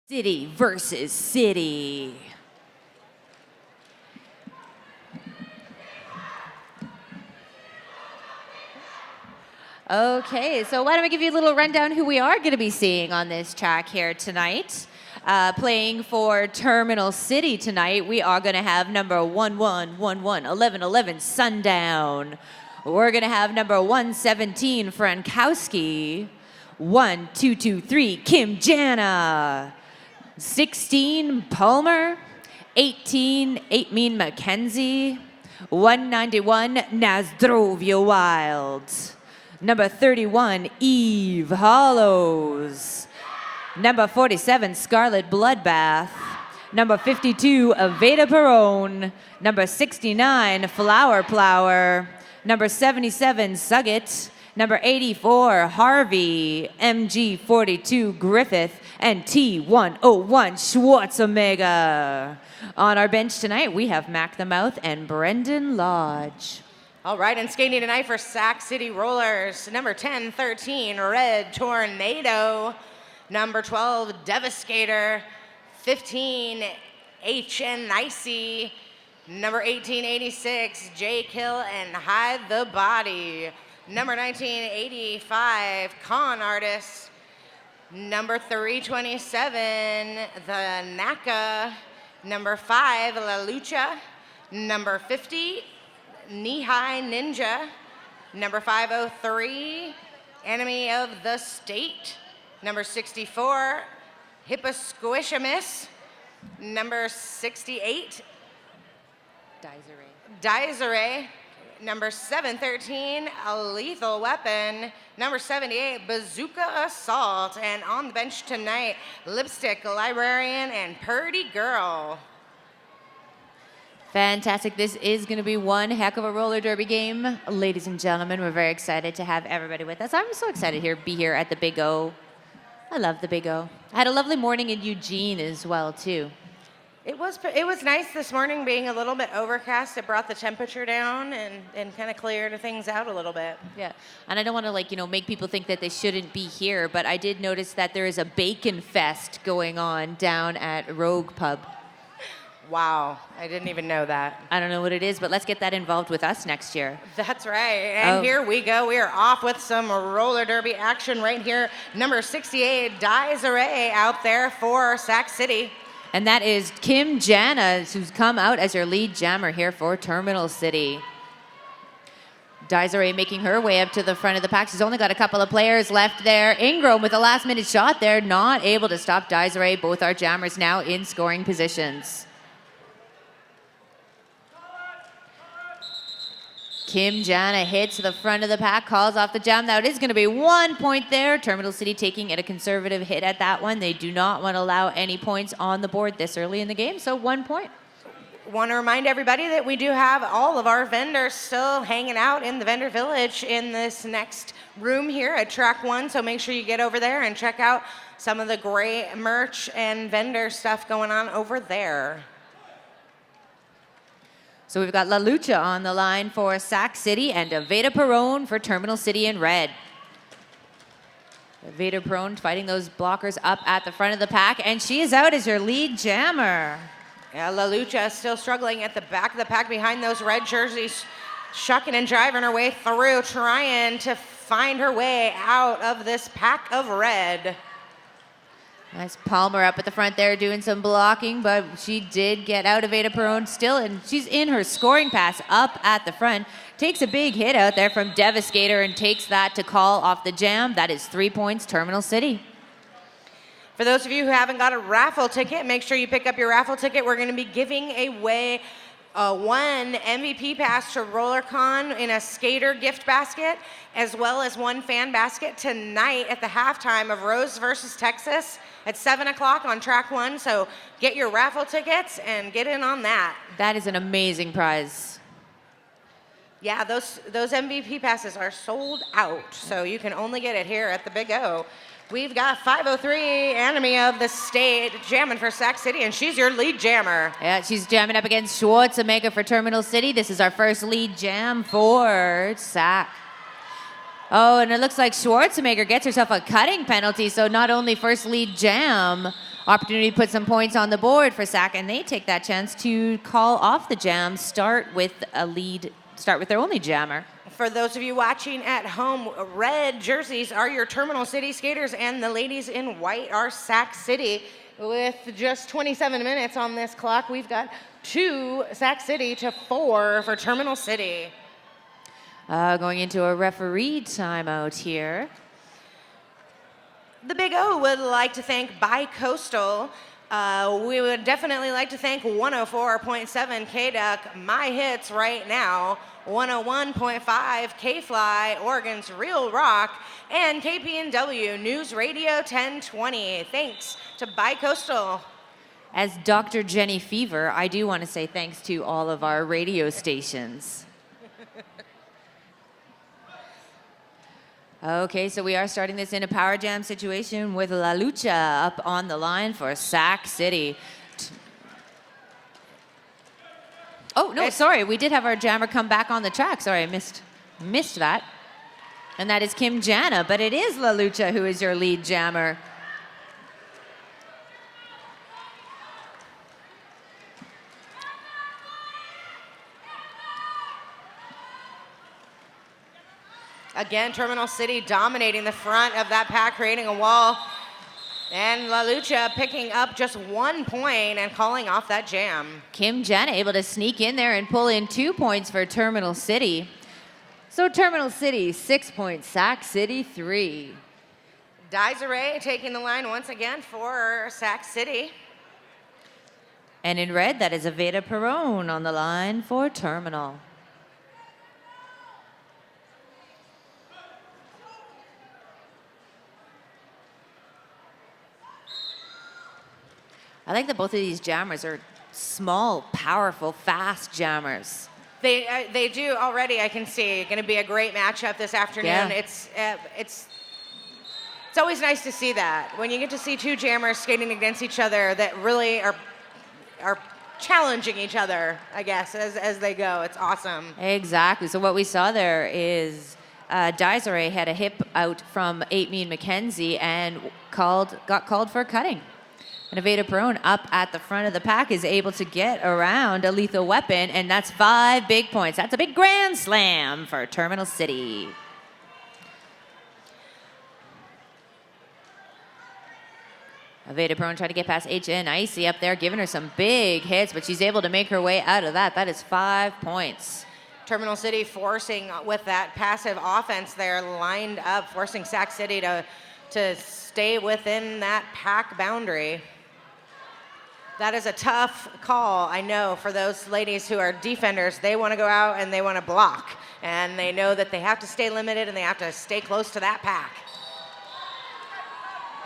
City versus city. Okay, so why don't we give you a little rundown who we are going to be seeing on this track here tonight. Playing for Terminal City tonight, we are going to have number 1111 Sundown. We're going to have number 117 Frankowski. 1223 Kim Jana. 16 Palmer. 18 Aitmean Mackenzie. 191 Nazdrovia Wild. Number 31 Eve Hollows. Number 47 Scarlet Bloodbath. Number 52 Aveda Perone. Number 69 Flower Plower. Number 77 Suggett. Number 84 Harvey. MG 42 Griffith. And T101 Schwarzenegger. On our bench tonight, we have Mac the Mouth and Brendan Lodge. All right, and skating tonight for Sac City Rollers, number 10, 13, Red Tornado. Number 12, Devastator. 15, HN Nicey. Number 1886, J Kill and Hide the Body. Number 1985, Con Artist. Number 327, The Naka. Number 5, La Lucha. Number 50, Knee High Ninja. Number 503, Enemy of the State. Number 64, Hipposquishamus. Number 68, Dysere. Number 713, A Lethal Weapon. Number 78, Bazooka Assault. And on the bench tonight, Lipstick Librarian and Purdy Girl. Fantastic. This is going to be one heck of a roller derby game. Ladies and gentlemen, we're very excited to have everybody with us. I'm so excited to be here at the Big O. I love the Big O. I had a lovely morning in Eugene as well, too. It was nice this morning being a little bit overcast. It brought the temperature down and kind of cleared things out a little bit. Yeah, and I don't want to make people think that they shouldn't be here, but I did notice that there is a bacon fest going on down at Rogue Pub. Wow, I didn't even know that. I don't know what it is, but let's get that involved with us next year. That's right. And Here we go. We are off with some roller derby action right here. Number 68, Dysere out there for Sac City. And that is Kim Jana, who's come out as your lead jammer here for Terminal City. Dysere making her way up to the front of the pack. She's only got a couple of players left there. Ingram with a last-minute shot there, not able to stop Dysere. Both our jammers now in scoring positions. Kim Jana hits the front of the pack, calls off the jam. Now it is going to be 1 point there. Terminal City taking it a conservative hit at that one. They do not want to allow any points on the board this early in the game, so 1 point. Want to remind everybody that we do have all of our vendors still hanging out in the vendor village in this next room here at track 1, so make sure you get over there and check out some of the great merch and vendor stuff going on over there. So we've got La Lucha on the line for Sac City and Aveda Perone for Terminal City in red. Aveda Perone fighting those blockers up at the front of the pack, and she is out as your lead jammer. Yeah, La Lucha still struggling at the back of the pack behind those red jerseys, shucking and driving her way through, trying to find her way out of this pack of red. Nice Palmer up at the front there doing some blocking, but she did get out of Aveda Perone still, and she's in her scoring pass up at the front. Takes a big hit out there from Devastator and takes that to call off the jam. That is 3 points, Terminal City. For those of you who haven't got a raffle ticket, make sure you pick up your raffle ticket. We're going to be giving away one MVP pass to RollerCon in a skater gift basket, as well as one fan basket tonight at the halftime of Rose versus Texas at 7 o'clock on track 1. So get your raffle tickets and get in on that. That is an amazing prize. Yeah, those MVP passes are sold out, so you can only get it here at the Big O. We've got 503, Enemy of the State, jamming for Sac City, and she's your lead jammer. Yeah, she's jamming up against Schwarzenegger for Terminal City. This is our first lead jam for Sac. Oh, and it looks like Schwarzenegger gets herself a cutting penalty, so not only first lead jam Opportunity to put some points on the board for Sac, and they take that chance to call off the jam, start with their only jammer. For those of you watching at home, red jerseys are your Terminal City skaters, and the ladies in white are Sac City. With just 27 minutes on this clock, we've got 2 Sac City to 4 for Terminal City. Going into a referee timeout here. The Big O would like to thank Bicoastal. We would definitely like to thank 104.7 KDUC, My Hits right now, 101.5 K-Fly, Oregon's Real Rock, and KPNW News Radio 1020. Thanks to Bicoastal. As Dr. Jenny Fever, I do want to say thanks to all of our radio stations. Okay, so we are starting this in a power jam situation with La Lucha up on the line for Sac City. Oh, no, sorry. We did have our jammer come back on the track. Sorry, I missed that. And that is Kim Jana, but it is La Lucha who is your lead jammer. Again, Terminal City dominating the front of that pack, creating a wall. And La Lucha picking up just 1 point and calling off that jam. Kim Jana able to sneak in there and pull in 2 points for Terminal City. So Terminal City, 6 points, Sac City, 3. Desiree taking the line once again for Sac City. And in red, that is Aveda Perone on the line for Terminal. I like that both of these jammers are small, powerful, fast jammers. They do already, I can see. Going to be a great matchup this afternoon. Yeah. It's always nice to see that. When you get to see 2 jammers skating against each other that really are challenging each other, I guess, as they go. It's awesome. Exactly. So what we saw there is Desiree had a hip out from 8-Mean McKenzie and got called for cutting. And Aveda Perone up at the front of the pack is able to get around a lethal weapon, and that's 5 big points. That's a big grand slam for Terminal City. Aveda Perone tried to get past HN Icy up there, giving her some big hits, but she's able to make her way out of that. That is 5 points. Terminal City forcing with that passive offense there lined up, forcing Sac City to stay within that pack boundary. That is a tough call, I know, for those ladies who are defenders. They want to go out and they want to block. And they know that they have to stay limited and they have to stay close to that pack.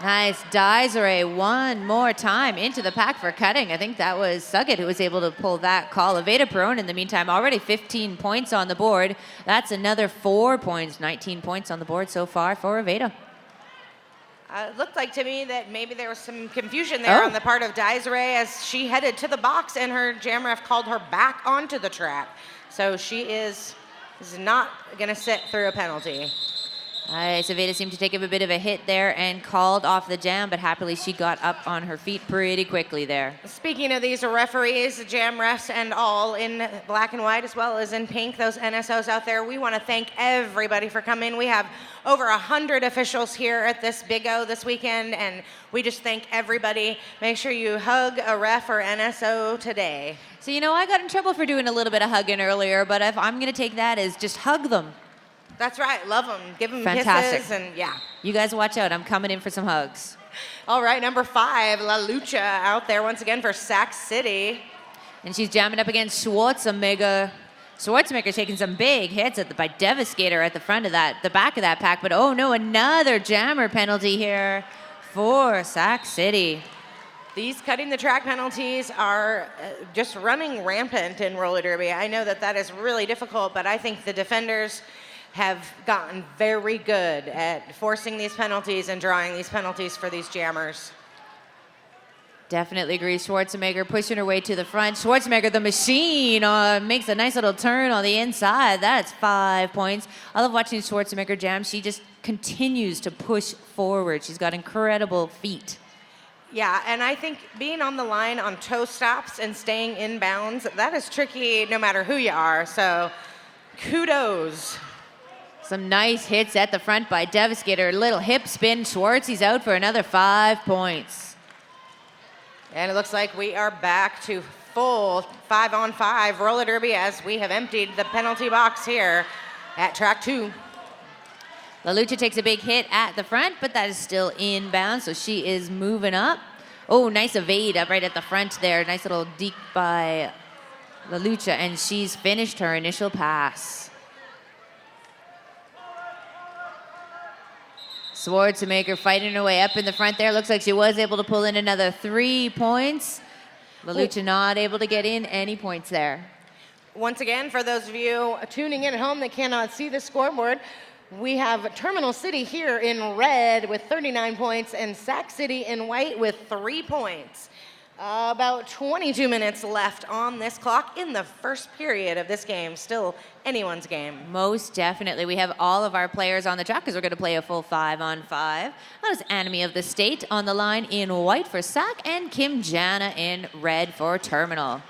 Nice. Desiree one more time into the pack for cutting. I think that was Suggett who was able to pull that call. Aveda Perone, in the meantime, already 15 points on the board. That's another 4 points, 19 points on the board so far for Aveda. It looked like to me that maybe there was some confusion there on the part of Desiree as she headed to the box and her jam ref called her back onto the track. So she is not going to sit through a penalty. Aveda seemed to take a bit of a hit there and called off the jam, but happily she got up on her feet pretty quickly there. Speaking of these referees, jam refs and all in black and white as well as in pink, those NSOs out there, we want to thank everybody for coming. We have over 100 officials here at this Big O this weekend, and we just thank everybody. Make sure you hug a ref or NSO today. So, you know, I got in trouble for doing a little bit of hugging earlier, but if I'm going to take that as just hug them. That's right. Love them. Give them Fantastic. kisses and yeah. You guys watch out. I'm coming in for some hugs. All right, number 5, La Lucha out there once again for Sac City. And she's jamming up against Schwarzenegger. Schwarzenegger taking some big hits by Devastator at the front of that, the back of that pack. But oh no, another jammer penalty here for Sac City. These cutting the track penalties are just running rampant in roller derby. I know that is really difficult, but I think the defenders have gotten very good at forcing these penalties and drawing these penalties for these jammers. Definitely agree. Schwarzenegger pushing her way to the front. Schwarzenegger, the machine, makes a nice little turn on the inside. That's 5 points. I love watching Schwarzenegger jam. She just continues to push forward. She's got incredible feet. Yeah, and I think being on the line on toe stops and staying in bounds, that is tricky no matter who you are. So kudos. Some nice hits at the front by Devastator. Little hip spin. Schwartz, he's out for another 5 points. And it looks like we are back to full 5-on-5 roller derby as we have emptied the penalty box here at track 2. La Lucha takes a big hit at the front, but that is still inbound, so she is moving up. Oh, nice evade up right at the front there. Nice little deke by La Lucha, and she's finished her initial pass. Schwarzenegger fighting her way up in the front there. Looks like she was able to pull in another 3 points. La Lucha not able to get in any points there. Once again, for those of you tuning in at home that cannot see the scoreboard, we have Terminal City here in red with 39 points and Sac City in white with 3 points. About 22 minutes left on this clock in the first period of this game. Still anyone's game. Most definitely. We have all of our players on the track because we're going to play a full 5-on-5. That is Enemy of the State on the line in white for Sac and Kim Jana in red for Terminal.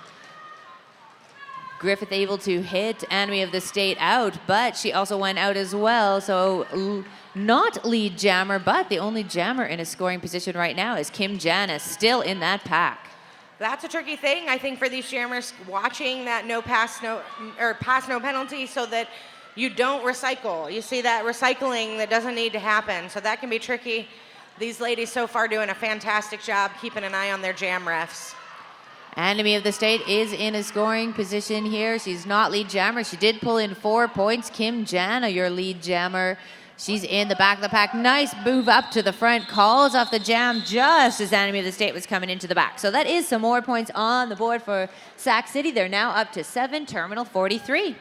Griffith able to hit Enemy of the State out, but she also went out as well. So not lead jammer, but the only jammer in a scoring position right now is Kim Jana, still in that pack. That's a tricky thing, I think, for these jammers, watching that pass no penalty so that you don't recycle. You see that recycling that doesn't need to happen, so that can be tricky. These ladies so far doing a fantastic job keeping an eye on their jam refs. Enemy of the State is in a scoring position here. She's not lead jammer. She did pull in 4 points. Kim Jana, your lead jammer. She's in the back of the pack. Nice move up to the front. Calls off the jam just as Enemy of the State was coming into the back. So that is some more points on the board for Sac City. They're now up to 7, Terminal 43.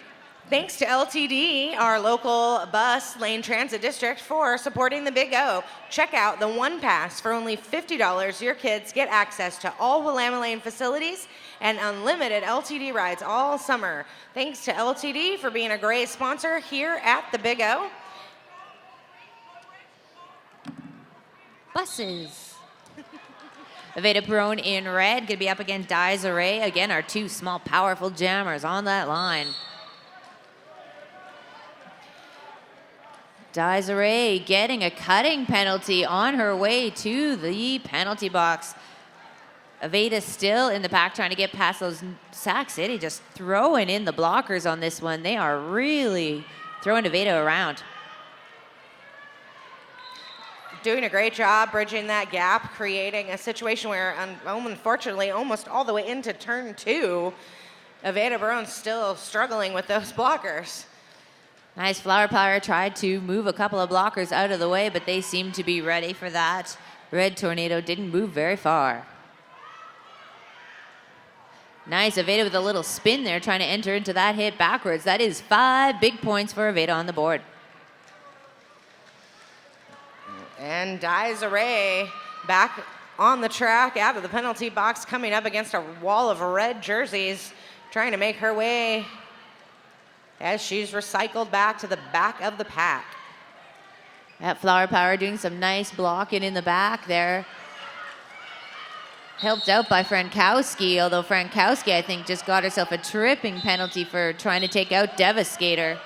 Thanks to LTD, our local bus lane transit district, for supporting the Big O. Check out the One Pass. For only $50, your kids get access to all Willamette Lane facilities and unlimited LTD rides all summer. Thanks to LTD for being a great sponsor here at the Big O. Buses. Aveda Perone in red, gonna be up against Desiree. Again, our 2 small, powerful jammers on that line. Desiree getting a cutting penalty on her way to the penalty box. Aveda still in the pack trying to get past those Sac City, just throwing in the blockers on this one. They are really throwing Aveda around. Doing a great job bridging that gap, creating a situation where, unfortunately, almost all the way into turn 2, Aveda Barone's still struggling with those blockers. Nice flower power, tried to move a couple of blockers out of the way, but they seem to be ready for that. Red Tornado didn't move very far. Nice, Aveda with a little spin there, trying to enter into that hit backwards. That is 5 big points for Aveda on the board. And Desiree back on the track out of the penalty box, coming up against a wall of red jerseys, trying to make her way as she's recycled back to the back of the pack. That flower power doing some nice blocking in the back there. Helped out by Frankowski, although Frankowski, I think, just got herself a tripping penalty for trying to take out Devastator.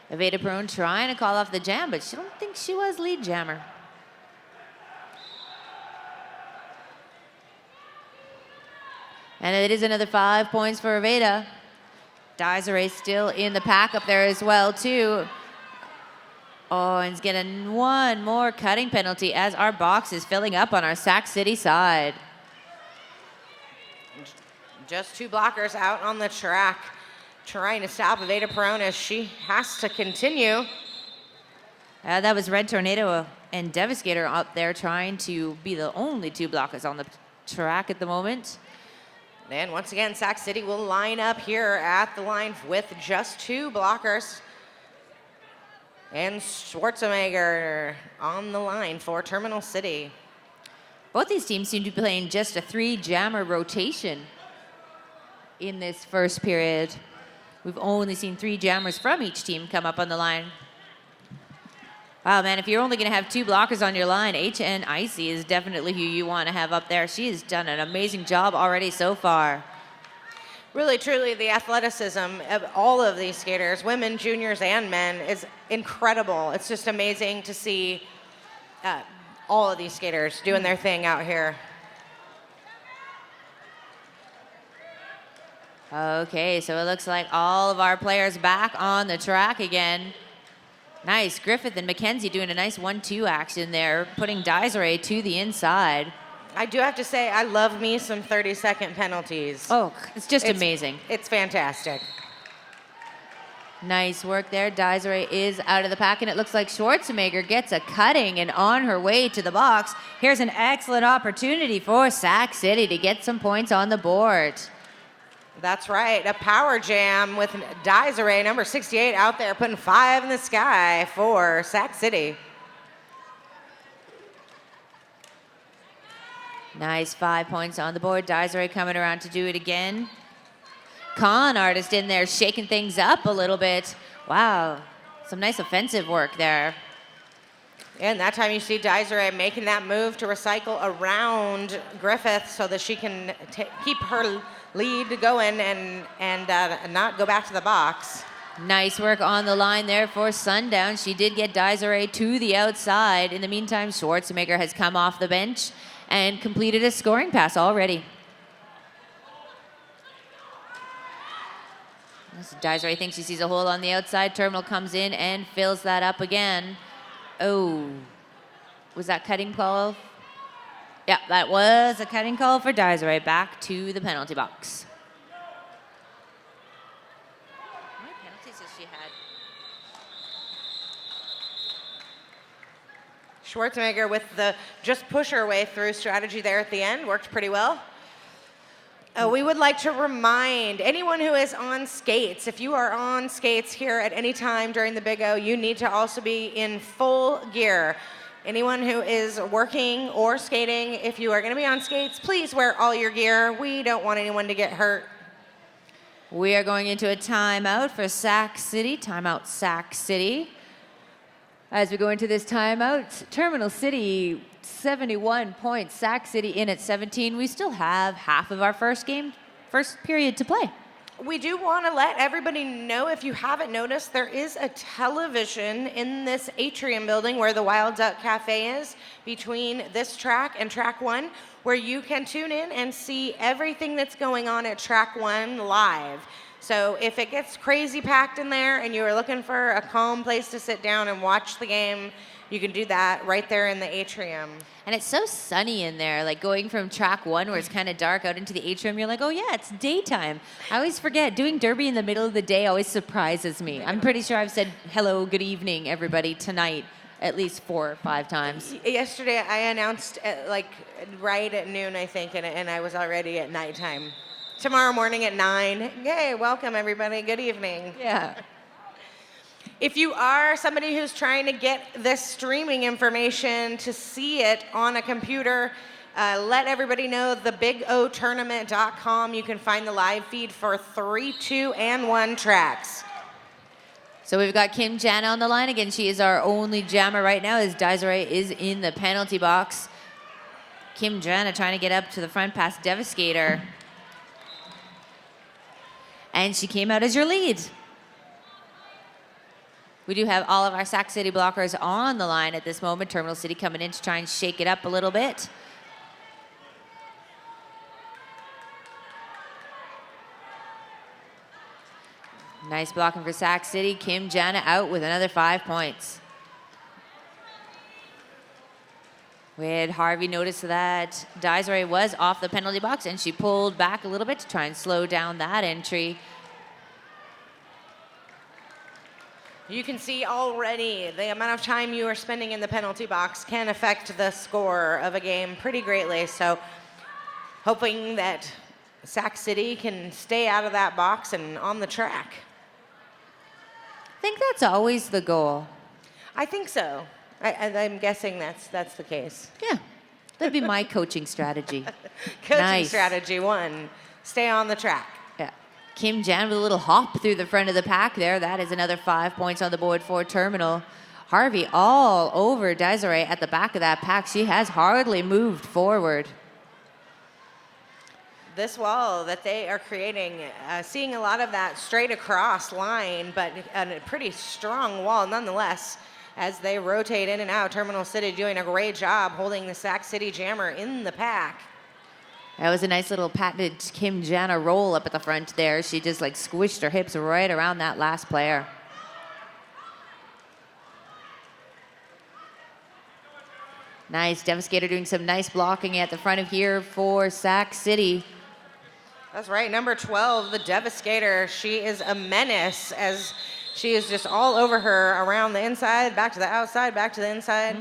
Aveda Perone trying to call off the jam, but she don't think she was lead jammer. And it is another 5 points for Aveda. Desiree still in the pack up there as well, too. Oh, and he's getting 1 more cutting penalty as our box is filling up on our Sac City side. Just 2 blockers out on the track, trying to stop Aveda Perone as she has to continue. That was Red Tornado and Devastator up there trying to be the only 2 blockers on the track at the moment. And once again, Sac City will line up here at the line with just 2 blockers. And Schwarzenegger on the line for Terminal City. Both these teams seem to be playing just a 3 jammer rotation in this first period. We've only seen 3 jammers from each team come up on the line. Wow, man, if you're only going to have 2 blockers on your line, HN Icy is definitely who you want to have up there. She has done an amazing job already so far. Really, truly, the athleticism of all of these skaters, women, juniors, and men, is incredible. It's just amazing to see all of these skaters doing their thing out here. Okay, so it looks like all of our players back on the track again. Nice, Griffith and McKenzie doing a nice 1-2 action there, putting Desiree to the inside. I do have to say, I love me some 30-second penalties. Oh, it's just amazing. It's fantastic. Nice work there. Desiree is out of the pack, and it looks like Schwarzenegger gets a cutting and on her way to the box. Here's an excellent opportunity for Sac City to get some points on the board. That's right, a power jam with Desiree, number 68, out there putting 5 in the sky for Sac City. Nice 5 points on the board. Desiree coming around to do it again. Con artist in there shaking things up a little bit. Wow, some nice offensive work there. And that time you see Desiree making that move to recycle around Griffith so that she can keep her lead going and not go back to the box. Nice work on the line there for Sundown. She did get Desiree to the outside. In the meantime, Schwarzenegger has come off the bench and completed a scoring pass already. Desiree thinks she sees a hole on the outside. Terminal comes in and fills that up again. Oh, was that cutting call? Yeah, that was a cutting call for Desiree. Back to the penalty box. How many penalties has she had? Schwarzenegger with the just push her way through strategy there at the end. Worked pretty well. We would like to remind anyone who is on skates, if you are on skates here at any time during the Big O, you need to also be in full gear. Anyone who is working or skating, if you are going to be on skates, please wear all your gear. We don't want anyone to get hurt. We are going into a timeout for Sac City. Timeout, Sac City. As we go into this timeout, Terminal City 71 points, Sac City in at 17. We still have half of our first period to play. We do want to let everybody know, if you haven't noticed, there is a television in this atrium building where the Wild Duck Cafe is, between this track and track 1, where you can tune in and see everything that's going on at track 1 live. So if it gets crazy packed in there and you are looking for a calm place to sit down and watch the game, you can do that right there in the atrium. And it's so sunny in there, like going from track 1 where it's kind of dark out into the atrium, you're like, oh yeah, it's daytime. I always forget, doing derby in the middle of the day always surprises me. I'm pretty sure I've said hello, good evening, everybody, tonight at least 4 or 5 times. Yesterday I announced right at noon, I think, and I was already at nighttime. Tomorrow morning at 9, yay, welcome everybody, good evening. Yeah. If you are somebody who's trying to get this streaming information to see it on a computer, let everybody know thebigotournament.com. You can find the live feed for 3, 2, and 1 tracks. So we've got Kim Jana on the line again. She is our only jammer right now as Desiree is in the penalty box. Kim Jana trying to get up to the front past Devastator. And she came out as your lead. We do have all of our Sac City blockers on the line at this moment. Terminal City coming in to try and shake it up a little bit. Nice blocking for Sac City. Kim Jana out with another 5 points. We had Harvey notice that Desiree was off the penalty box and she pulled back a little bit to try and slow down that entry. You can see already the amount of time you are spending in the penalty box can affect the score of a game pretty greatly. So hoping that Sac City can stay out of that box and on the track. I think that's always the goal. I think so. I'm guessing that's the case. Yeah, that'd be my coaching strategy. Coaching Nice. strategy 1, stay on the track. Yeah. Kim Jan with a little hop through the front of the pack there. That is another 5 points on the board for Terminal. Harvey all over Desiree at the back of that pack. She has hardly moved forward. This wall that they are creating, seeing a lot of that straight across line, but a pretty strong wall nonetheless as they rotate in and out. Terminal City doing a great job holding the Sac City Jammer in the pack. That was a nice little patented Kim Jana roll up at the front there. She just like squished her hips right around that last player. Nice. Devastator doing some nice blocking at the front of here for Sac City. That's right, number 12, the Devastator. She is a menace as she is just all over her, around the inside, back to the outside, back to the inside.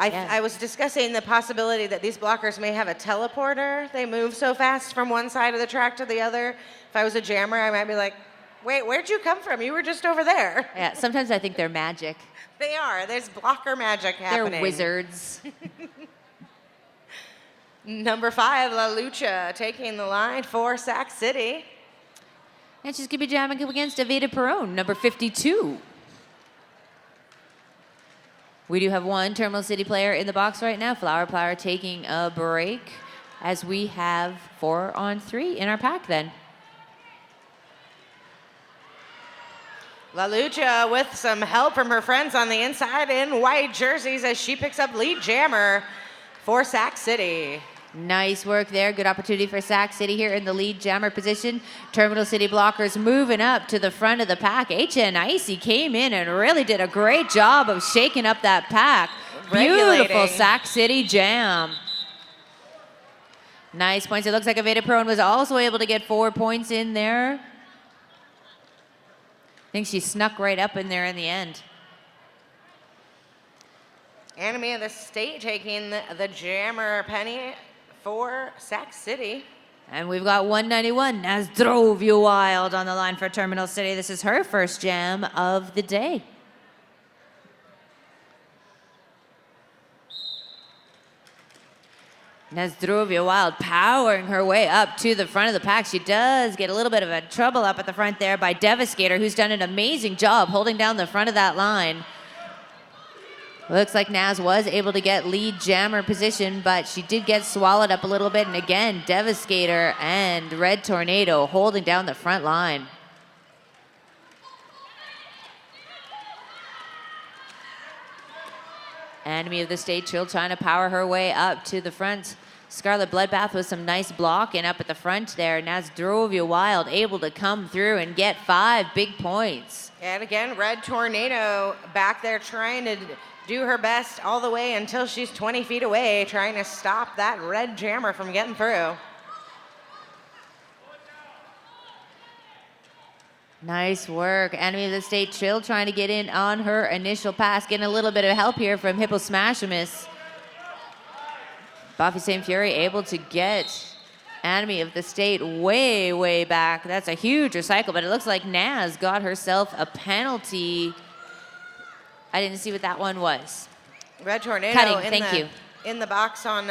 I was discussing the possibility that these blockers may have a teleporter. They move so fast from one side of the track to the other. If I was a jammer, I might be like, wait, where'd you come from? You were just over there. Yeah, sometimes I think they're magic. They are. There's blocker magic happening. They're wizards. Number 5, La Lucha, taking the line for Sac City. And she's going to be jamming up against Aveda Perone, number 52. We do have one Terminal City player in the box right now. Flower Power taking a break as we have 4 on 3 in our pack then. La Lucha with some help from her friends on the inside in white jerseys as she picks up lead jammer for Sac City. Nice work there. Good opportunity for Sac City here in the lead jammer position. Terminal City blockers moving up to the front of the pack. HN Icy came in and really did a great job of shaking up that pack. Beautiful Sac City jam. Nice points. It looks like Aveda Perone was also able to get 4 points in there. I think she snuck right up in there in the end. Enemy of the State taking the jammer penny for Sac City. And we've got 191, Naz Drove You Wild on the line for Terminal City. This is her first jam of the day. Naz Drove You Wild powering her way up to the front of the pack. She does get a little bit of a trouble up at the front there by Devastator, who's done an amazing job holding down the front of that line. Looks like Naz was able to get lead jammer position, but she did get swallowed up a little bit. And again, Devastator and Red Tornado holding down the front line. Enemy of the State still trying to power her way up to the front. Scarlet Bloodbath with some nice blocking up at the front there. Naz Drove You Wild able to come through and get 5 big points. And again, Red Tornado back there trying to do her best all the way until she's 20 feet away, trying to stop that red jammer from getting through. Nice work. Enemy of the State Chill trying to get in on her initial pass. Getting a little bit of help here from Hippo Smashimus. Buffy St. Fury able to get Enemy of the State way, way back. That's a huge recycle, but it looks like Naz got herself a penalty. I didn't see what that one was. Red Tornado Cutting, in the box on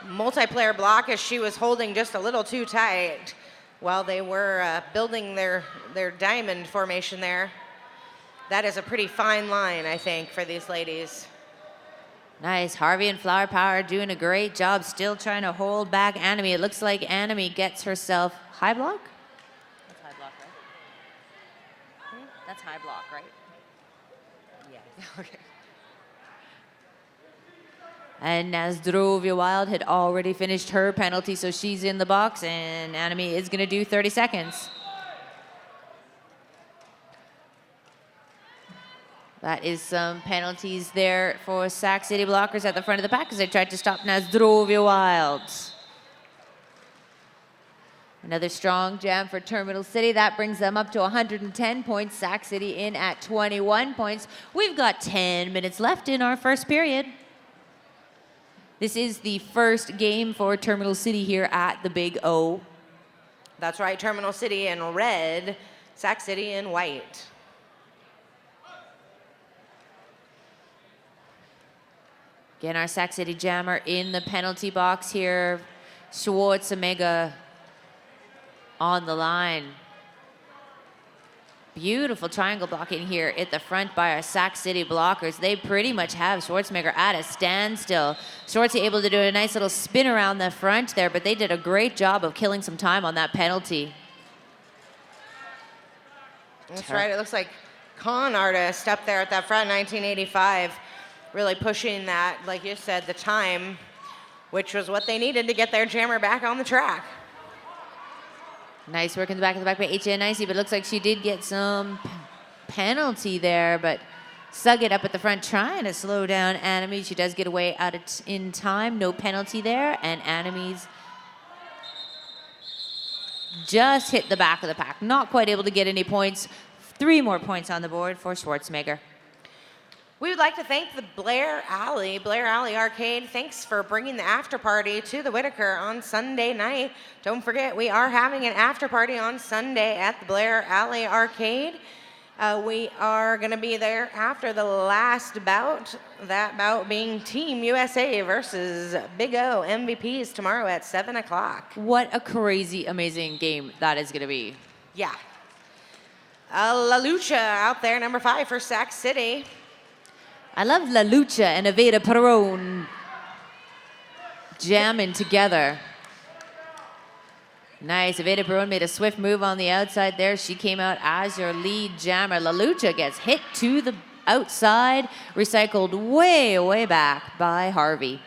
multiplayer block as she was holding just a little too tight while they were building their diamond formation there. That is a pretty fine line, I think, for these ladies. Nice. Harvey and Flower Power doing a great job, still trying to hold back Enemy. It looks like Enemy gets herself high block. That's high block, right? That's high block, right? Yeah. Okay. And Naz Drove You Wild had already finished her penalty, so she's in the box, and Enemy is going to do 30 seconds. That is some penalties there for Sac City blockers at the front of the pack as they tried to stop Naz Drove You Wild. Another strong jam for Terminal City. That brings them up to 110 points. Sac City in at 21 points. We've got 10 minutes left in our first period. This is the first game for Terminal City here at the Big O. That's right, Terminal City in red, Sac City in white. Again, our Sac City jammer in the penalty box here. Schwartz, Omega on the line. Beautiful triangle blocking here at the front by our Sac City blockers. They pretty much have Schwarzenegger at a standstill. Schwartzy able to do a nice little spin around the front there, but they did a great job of killing some time on that penalty. That's right. It looks like con artist up there at that front, 1985, really pushing that, like you said, the time, which was what they needed to get their jammer back on the track. Nice work in the back of the back by HNIC, but it looks like she did get some penalty there, but Suggett up at the front trying to slow down Anime. She does get away out in time. No penalty there, and Anime's just hit the back of the pack. Not quite able to get any points. 3 more points on the board for Schwarzenegger. We would like to thank the Blair Alley Arcade. Thanks for bringing the after party to the Whitaker on Sunday night. Don't forget, we are having an after party on Sunday at the Blair Alley Arcade. We are going to be there after the last bout, that bout being Team USA versus Big O MVPs tomorrow at 7 o'clock. What a crazy, amazing game that is going to be. Yeah. La Lucha out there, number 5 for Sac City. I love La Lucha and Aveda Perón jamming together. Nice. Aveda Perón made a swift move on the outside there. She came out as your lead jammer. La Lucha gets hit to the outside, recycled way, way back by Harvey.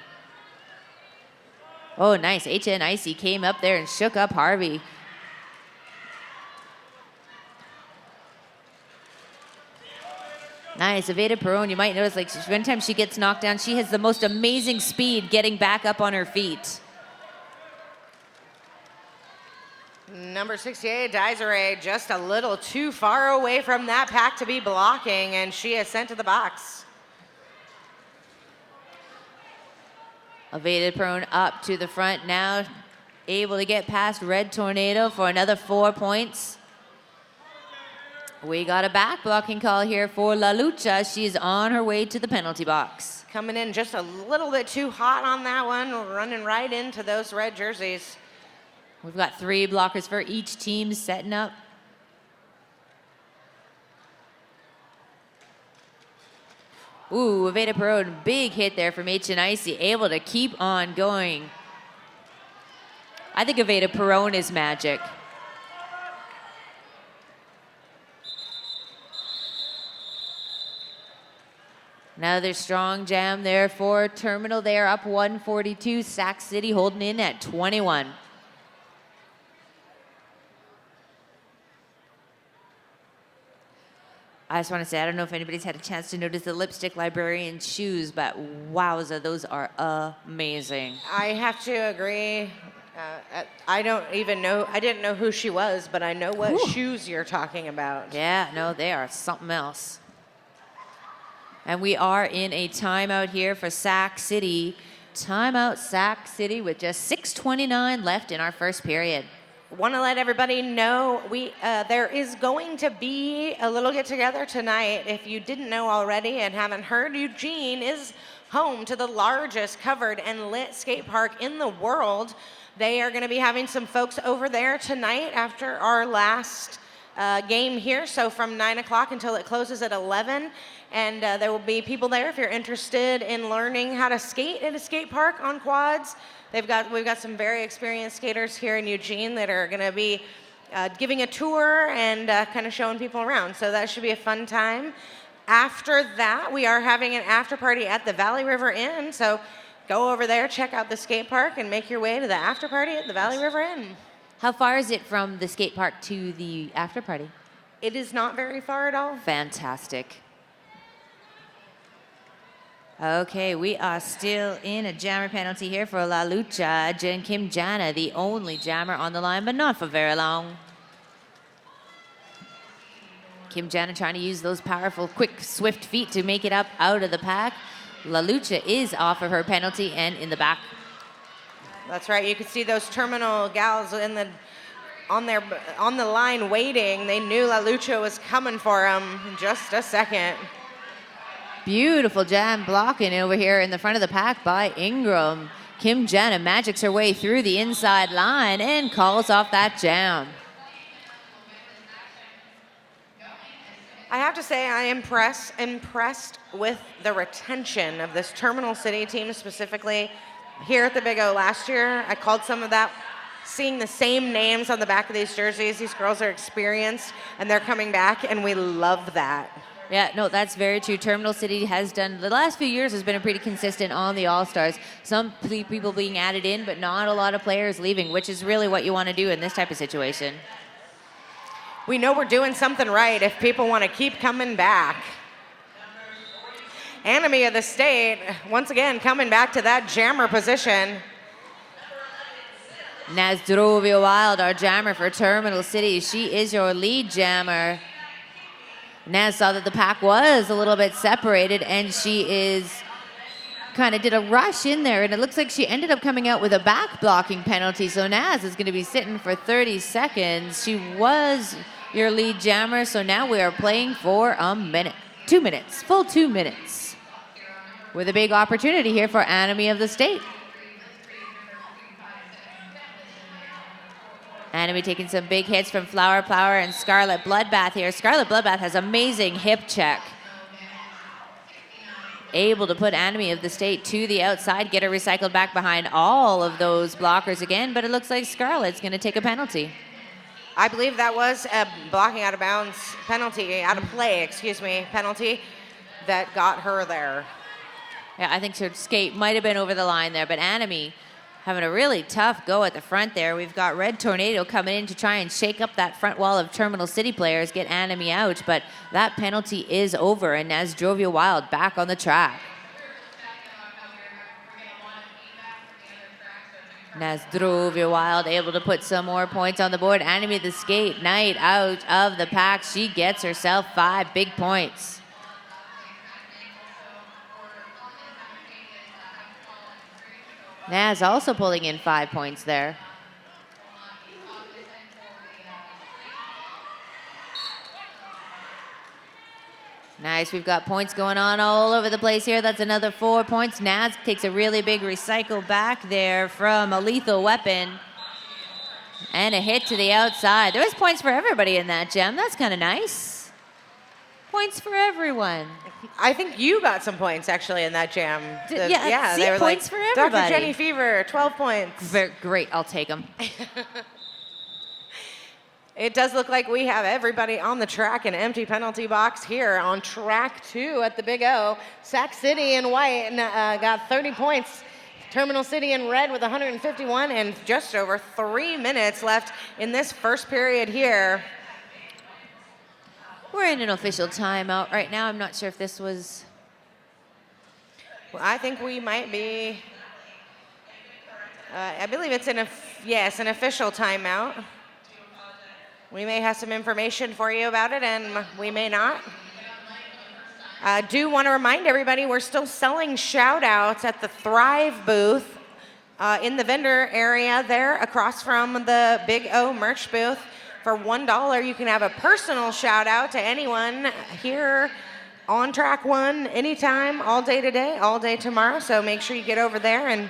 Oh, nice. HNIC came up there and shook up Harvey. Nice, Aveda Perón, you might notice, like, one time she gets knocked down, she has the most amazing speed getting back up on her feet. Number 68, Desiree, just a little too far away from that pack to be blocking, and she is sent to the box. Aveda Perón up to the front now, able to get past Red Tornado for another 4 points. We got a back blocking call here for La Lucha. She's on her way to the penalty box. Coming in just a little bit too hot on that one, running right into those red jerseys. We've got 3 blockers for each team setting up. Ooh, Aveda Perón, big hit there from HNIC, able to keep on going. I think Aveda Perón is magic. Another strong jam there for Terminal. They are up 142. Sac City holding in at 21. I just want to say, I don't know if anybody's had a chance to notice the Lipstick Librarian's shoes, but wowza, those are amazing. I have to agree. I didn't know who she was, but I know what shoes you're talking about. Yeah, no, they are something else. And we are in a timeout here for Sac City. Timeout Sac City with just 6:29 left in our first period. Want to let everybody know there is going to be a little get together tonight. If you didn't know already and haven't heard, Eugene is home to the largest covered and lit skate park in the world. They are going to be having some folks over there tonight after our last game here. So from 9 o'clock until it closes at 11. And there will be people there if you're interested in learning how to skate at a skate park on quads. We've got some very experienced skaters here in Eugene that are going to be giving a tour and kind of showing people around. So that should be a fun time. After that, we are having an after party at the Valley River Inn. So go over there, check out the skate park, and make your way to the after party at the Valley River Inn. How far is it from the skate park to the after party? It is not very far at all. Fantastic. Okay, we are still in a jammer penalty here for La Lucha. Kim Jana, the only jammer on the line, but not for very long. Kim Jana trying to use those powerful, quick, swift feet to make it up out of the pack. La Lucha is off of her penalty and in the back. That's right. You could see those terminal gals on the line waiting. They knew La Lucha was coming for them in just a second. Beautiful jam blocking over here in the front of the pack by Ingram. Kim Jana magics her way through the inside line and calls off that jam. I have to say I am impressed with the retention of this Terminal City team, specifically here at the Big O last year. I called some of that, seeing the same names on the back of these jerseys. These girls are experienced, and they're coming back, and we love that. Yeah, no, that's very true. Terminal City has done, the last few years has been pretty consistent on the All-Stars. Some people being added in, but not a lot of players leaving, which is really what you want to do in this type of situation. We know we're doing something right if people want to keep coming back. Enemy of the state, once again, coming back to that jammer position. Nazdrovia Wild, our jammer for Terminal City. She is your lead jammer. Naz saw that the pack was a little bit separated, and she kind of did a rush in there, and it looks like she ended up coming out with a back blocking penalty. So Naz is going to be sitting for 30 seconds. She was your lead jammer, so now we are playing for a minute. 2 minutes, full 2 minutes. With a big opportunity here for Enemy of the State. Enemy taking some big hits from Flower Power and Scarlet Bloodbath here. Scarlet Bloodbath has amazing hip check. Able to put Enemy of the State to the outside, get her recycled back behind all of those blockers again, but it looks like Scarlet's going to take a penalty. I believe that was a blocking out of bounds penalty, out of play, penalty that got her there. Yeah, I think her skate might have been over the line there, but Enemy having a really tough go at the front there. We've got Red Tornado coming in to try and shake up that front wall of Terminal City players, get Enemy out, but that penalty is over, and Nazdrovia Wild back on the track. Nazdrovia Wild able to put some more points on the board. Enemy of the Skate Knight out of the pack. She gets herself 5 big points. Naz also pulling in 5 points there. Nice, we've got points going on all over the place here. That's another 4 points. Naz takes a really big recycle back there from a lethal weapon. And a hit to the outside. There was points for everybody in that gem. That's kind of nice. Points for everyone. I think you got some points actually in that jam. Yeah, they were points like, for everybody. Dr. Jenny Fever, 12 points. Great, I'll take them. It does look like we have everybody on the track, an empty penalty box here on track 2 at the Big O. Sac City in white got 30 points. Terminal City in red with 151, and just over 3 minutes left in this first period here. We're in an official timeout right now. I'm not sure if this was... Well, I think we might be... I believe it's an official timeout. We may have some information for you about it, and we may not. I do want to remind everybody we're still selling shout-outs at the Thrive booth in the vendor area there across from the Big O merch booth. For $1, you can have a personal shout out to anyone here on track 1 anytime, all day today, all day tomorrow. So make sure you get over there and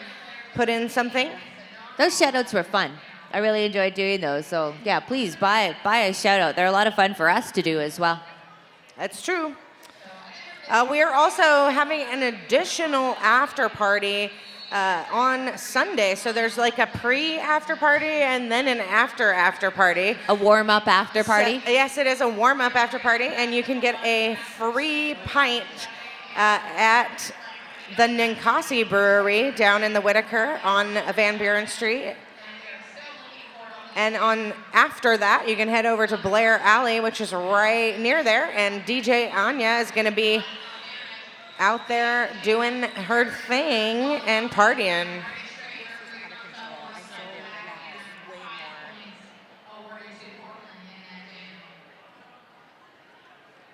put in something. Those shout outs were fun. I really enjoyed doing those. So yeah, please buy a shout out. They're a lot of fun for us to do as well. That's true. We are also having an additional after party on Sunday. So there's like a pre-after party and then an after party. A warm-up after party? So, yes, it is a warm-up after party, and you can get a free pint at the Ninkasi Brewery down in the Whitaker on Van Buren Street. And after that, you can head over to Blair Alley, which is right near there, and DJ Anya is going to be out there doing her thing and partying.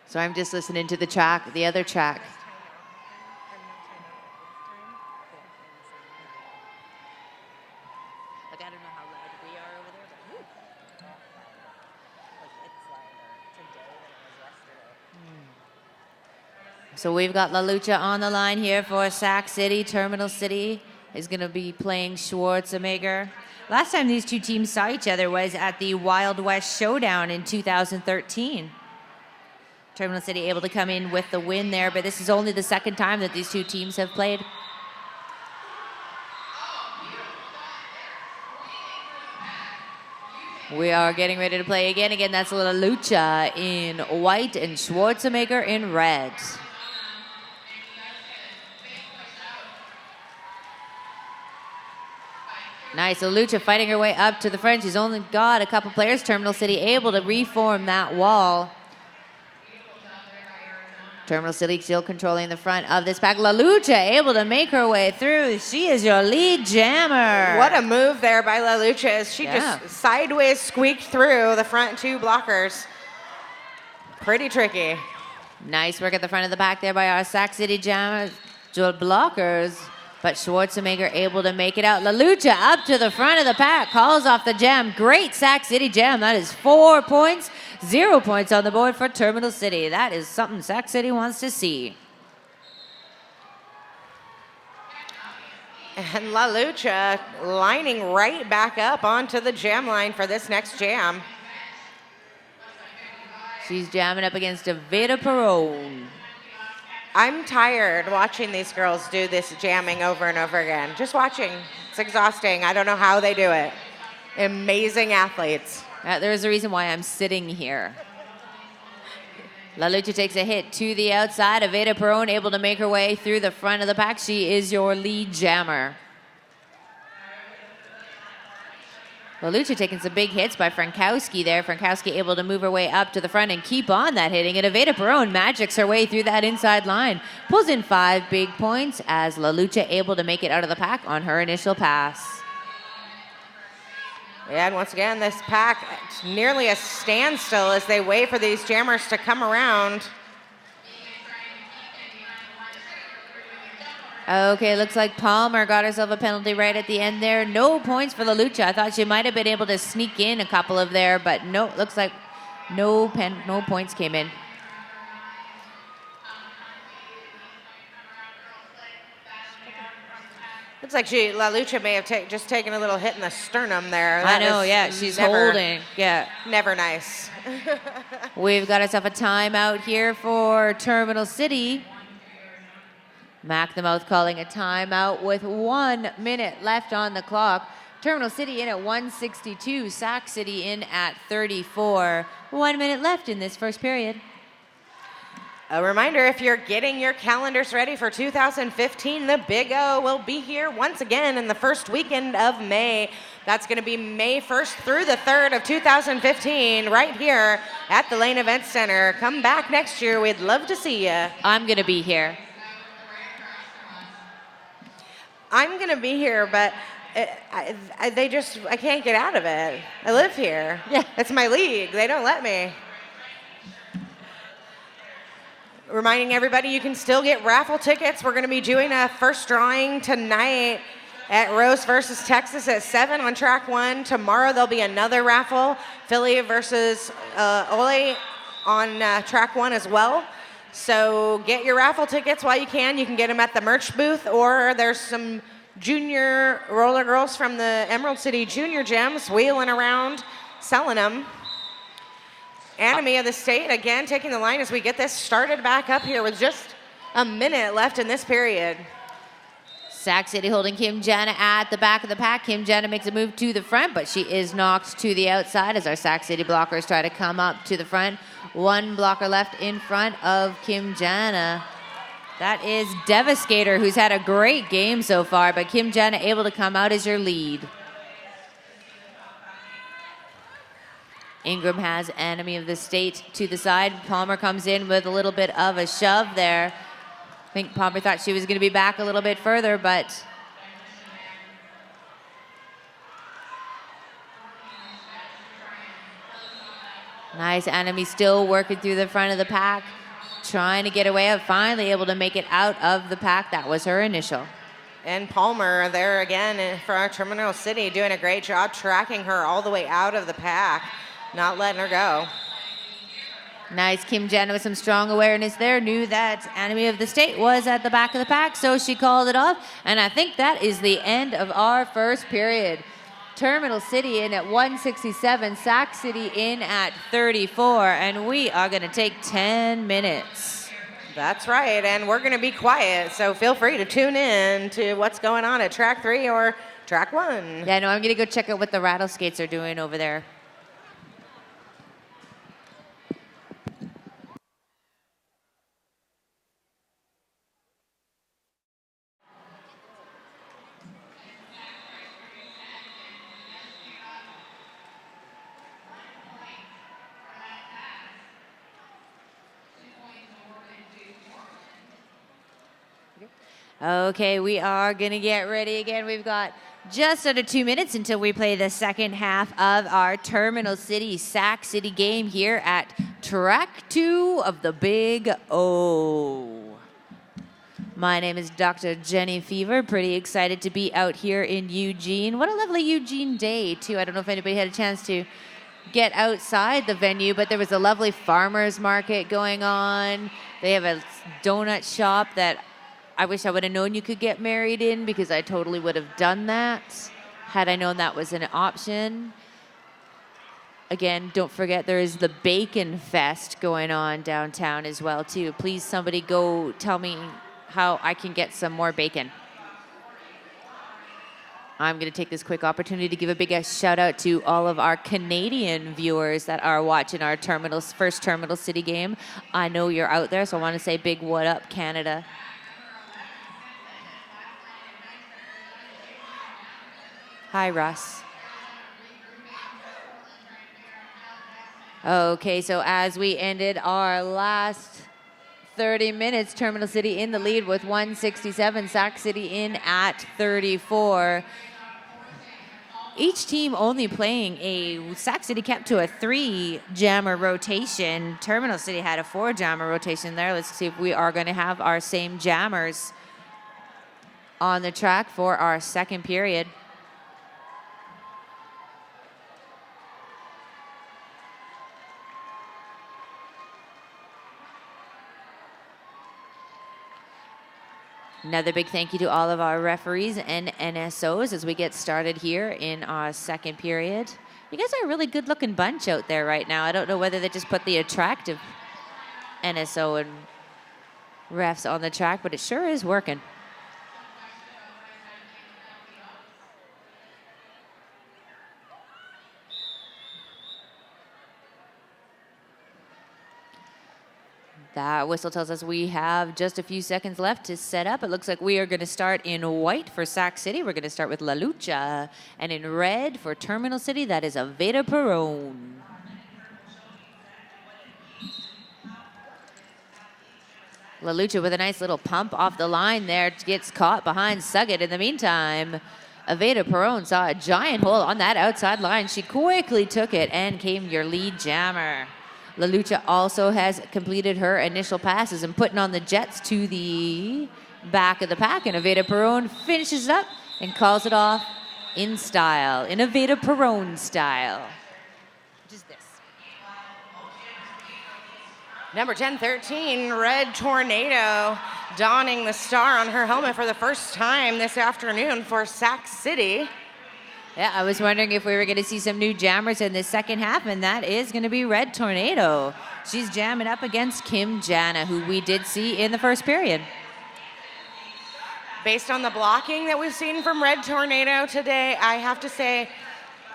So I'm just listening to the other track. Like, I don't know how loud we are over there, but whew. Like, it's louder today than it was yesterday. So we've got La Lucha on the line here for Sac City. Terminal City is going to be playing Schwarzenegger. Last time these two teams saw each other was at the Wild West Showdown in 2013. Terminal City able to come in with the win there, but this is only the second time that these two teams have played. We are getting ready to play again. Again, that's La Lucha in white and Schwarzenegger in red. Nice, La Lucha fighting her way up to the front. She's only got a couple players. Terminal City able to reform that wall. Terminal City still controlling the front of this pack. La Lucha able to make her way through. She is your lead jammer. What a move there by La Lucha as she just sideways squeaked through the front two blockers. Pretty tricky. Nice work at the front of the pack there by our Sac City jammers, blockers. But Schwarzenegger able to make it out. La Lucha up to the front of the pack, calls off the jam. Great Sac City jam. That is 4 points. 0 points on the board for Terminal City. That is something Sac City wants to see. And La Lucha lining right back up onto the jam line for this next jam. She's jamming up against Evita Perone. I'm tired watching these girls do this jamming over and over again. Just watching. It's exhausting. I don't know how they do it. Amazing athletes. There's a reason why I'm sitting here. La Lucha takes a hit to the outside. Evita Perone able to make her way through the front of the pack. She is your lead jammer. La Lucha taking some big hits by Frankowski there. Frankowski able to move her way up to the front and keep on that hitting. And Evita Perone magics her way through that inside line. Pulls in 5 big points as La Lucha able to make it out of the pack on her initial pass. Yeah, and once again, this pack nearly a standstill as they wait for these jammers to come around. Okay, looks like Palmer got herself a penalty right at the end there. No points for La Lucha. I thought she might have been able to sneak in a couple of there, but no, looks like no points came in. Looks like La Lucha may have just taken a little hit in the sternum there. I know, yeah, she's holding. Yeah. Never nice. We've got ourselves a timeout here for Terminal City. Mac the Mouth calling a timeout with 1 minute left on the clock. Terminal City in at 162, Sac City in at 34. 1 minute left in this first period. A reminder, if you're getting your calendars ready for 2015, the Big O will be here once again in the first weekend of May. That's going to be May 1st through the 3rd of 2015 right here at the Lane Event Center. Come back next year. We'd love to see you. I'm going to be here. I'm going to be here, but I can't get out of it. I live here. Yeah. It's my league. They don't let me. Reminding everybody you can still get raffle tickets. We're going to be doing a first drawing tonight at Rose versus Texas at 7 on track 1. Tomorrow there'll be another raffle, Philly versus Ole on track 1 as well. So get your raffle tickets while you can. You can get them at the merch booth, or there's some junior roller girls from the Emerald City Junior Gems wheeling around selling them. Enemy of the State, again, taking the line as we get this started back up here with just a minute left in this period. Sac City holding Kim Jana at the back of the pack. Kim Jana makes a move to the front, but she is knocked to the outside as our Sac City blockers try to come up to the front. 1 blocker left in front of Kim Jana. That is Devastator, who's had a great game so far, but Kim Jana able to come out as your lead. Ingram has Enemy of the State to the side. Palmer comes in with a little bit of a shove there. I think Palmer thought she was going to be back a little bit further, but nice. Enemy still working through the front of the pack, trying to get away, finally able to make it out of the pack. That was her initial. And Palmer there again for our Terminal City doing a great job tracking her all the way out of the pack, not letting her go. Nice. Kim Jana with some strong awareness there, knew that Enemy of the State was at the back of the pack, so she called it off. And I think that is the end of our first period. Terminal City in at 167, Sac City in at 34, and we are going to take 10 minutes. That's right, and we're going to be quiet, so feel free to tune in to what's going on at track 3 or track 1. Yeah, no, I'm going to go check out what the rattle skates are doing over there. Okay, we are going to get ready again. We've got just under 2 minutes until we play the second half of our Terminal City Sac City game here at track 2 of the Big O. My name is Dr. Jenny Fever. Pretty excited to be out here in Eugene. What a lovely Eugene day, too. I don't know if anybody had a chance to get outside the venue, but there was a lovely farmer's market going on. They have a donut shop that I wish I would have known you could get married in, because I totally would have done that had I known that was an option. Again, don't forget there is the Bacon Fest going on downtown as well, too. Please, somebody go tell me how I can get some more bacon. I'm going to take this quick opportunity to give a big shout out to all of our Canadian viewers that are watching our first Terminal City game. I know you're out there, so I want to say big what up, Canada. Hi, Russ. Okay, so as we ended our last 30 minutes, Terminal City in the lead with 167, Sac City in at 34. Each team only playing Sac City kept to a 3-jammer rotation. Terminal City had a 4-jammer rotation there. Let's see if we are going to have our same jammers on the track for our second period. Another big thank you to all of our referees and NSOs as we get started here in our second period. You guys are a really good-looking bunch out there right now. I don't know whether they just put the attractive NSO and refs on the track, but it sure is working. That whistle tells us we have just a few seconds left to set up. It looks like we are going to start in white for Sac City. We're going to start with La Lucha. And in red for Terminal City, that is Aveda Perón. La Lucha with a nice little pump off the line there. Gets caught behind Suggett. In the meantime, Aveda Perón saw a giant hole on that outside line. She quickly took it and came your lead jammer. La Lucha also has completed her initial passes and putting on the jets to the back of the pack. And Aveda Perón finishes up and calls it off in style, in Aveda Perón style. Which is this. Number 1013, Red Tornado, donning the star on her helmet for the first time this afternoon for Sac City. Yeah, I was wondering if we were going to see some new jammers in the second half, and that is going to be Red Tornado. She's jamming up against Kim Jana, who we did see in the first period. Based on the blocking that we've seen from Red Tornado today, I have to say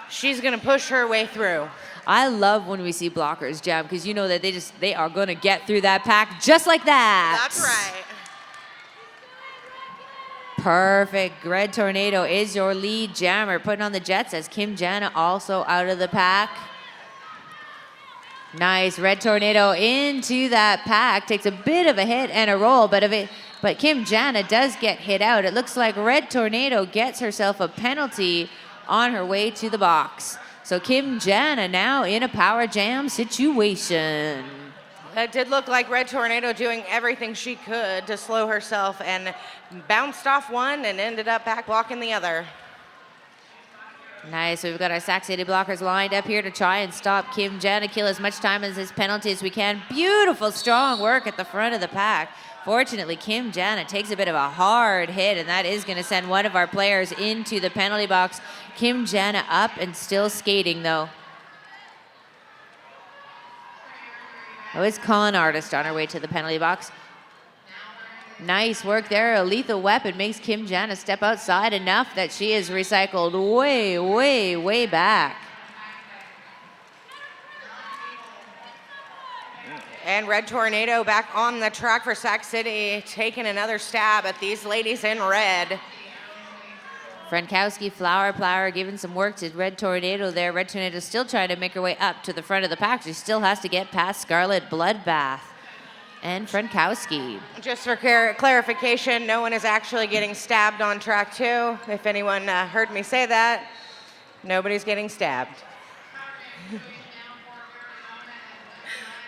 she's going to push her way through. I love when we see blockers jam, because you know that they are going to get through that pack just like that. That's right. Perfect. Red Tornado is your lead jammer. Putting on the jets as Kim Jana also out of the pack. Nice. Red Tornado into that pack. Takes a bit of a hit and a roll, but Kim Jana does get hit out. It looks like Red Tornado gets herself a penalty on her way to the box. So Kim Jana now in a power jam situation. That did look like Red Tornado doing everything she could to slow herself and bounced off one and ended up back blocking the other. Nice. We've got our Sac City blockers lined up here to try and stop Kim Jana, kill as much time as his penalty as we can. Beautiful, strong work at the front of the pack. Fortunately, Kim Jana takes a bit of a hard hit, and that is going to send one of our players into the penalty box. Kim Jana up and still skating, though. Oh, it's Con Artist on her way to the penalty box. Nice work there. A lethal weapon makes Kim Jana step outside enough that she is recycled way, way, way back. And Red Tornado back on the track for Sac City, taking another stab at these ladies in red. Frankowski, Flower giving some work to Red Tornado there. Red Tornado still trying to make her way up to the front of the pack. She still has to get past Scarlet Bloodbath and Frankowski. Just for clarification, no one is actually getting stabbed on track 2. If anyone heard me say that, nobody's getting stabbed.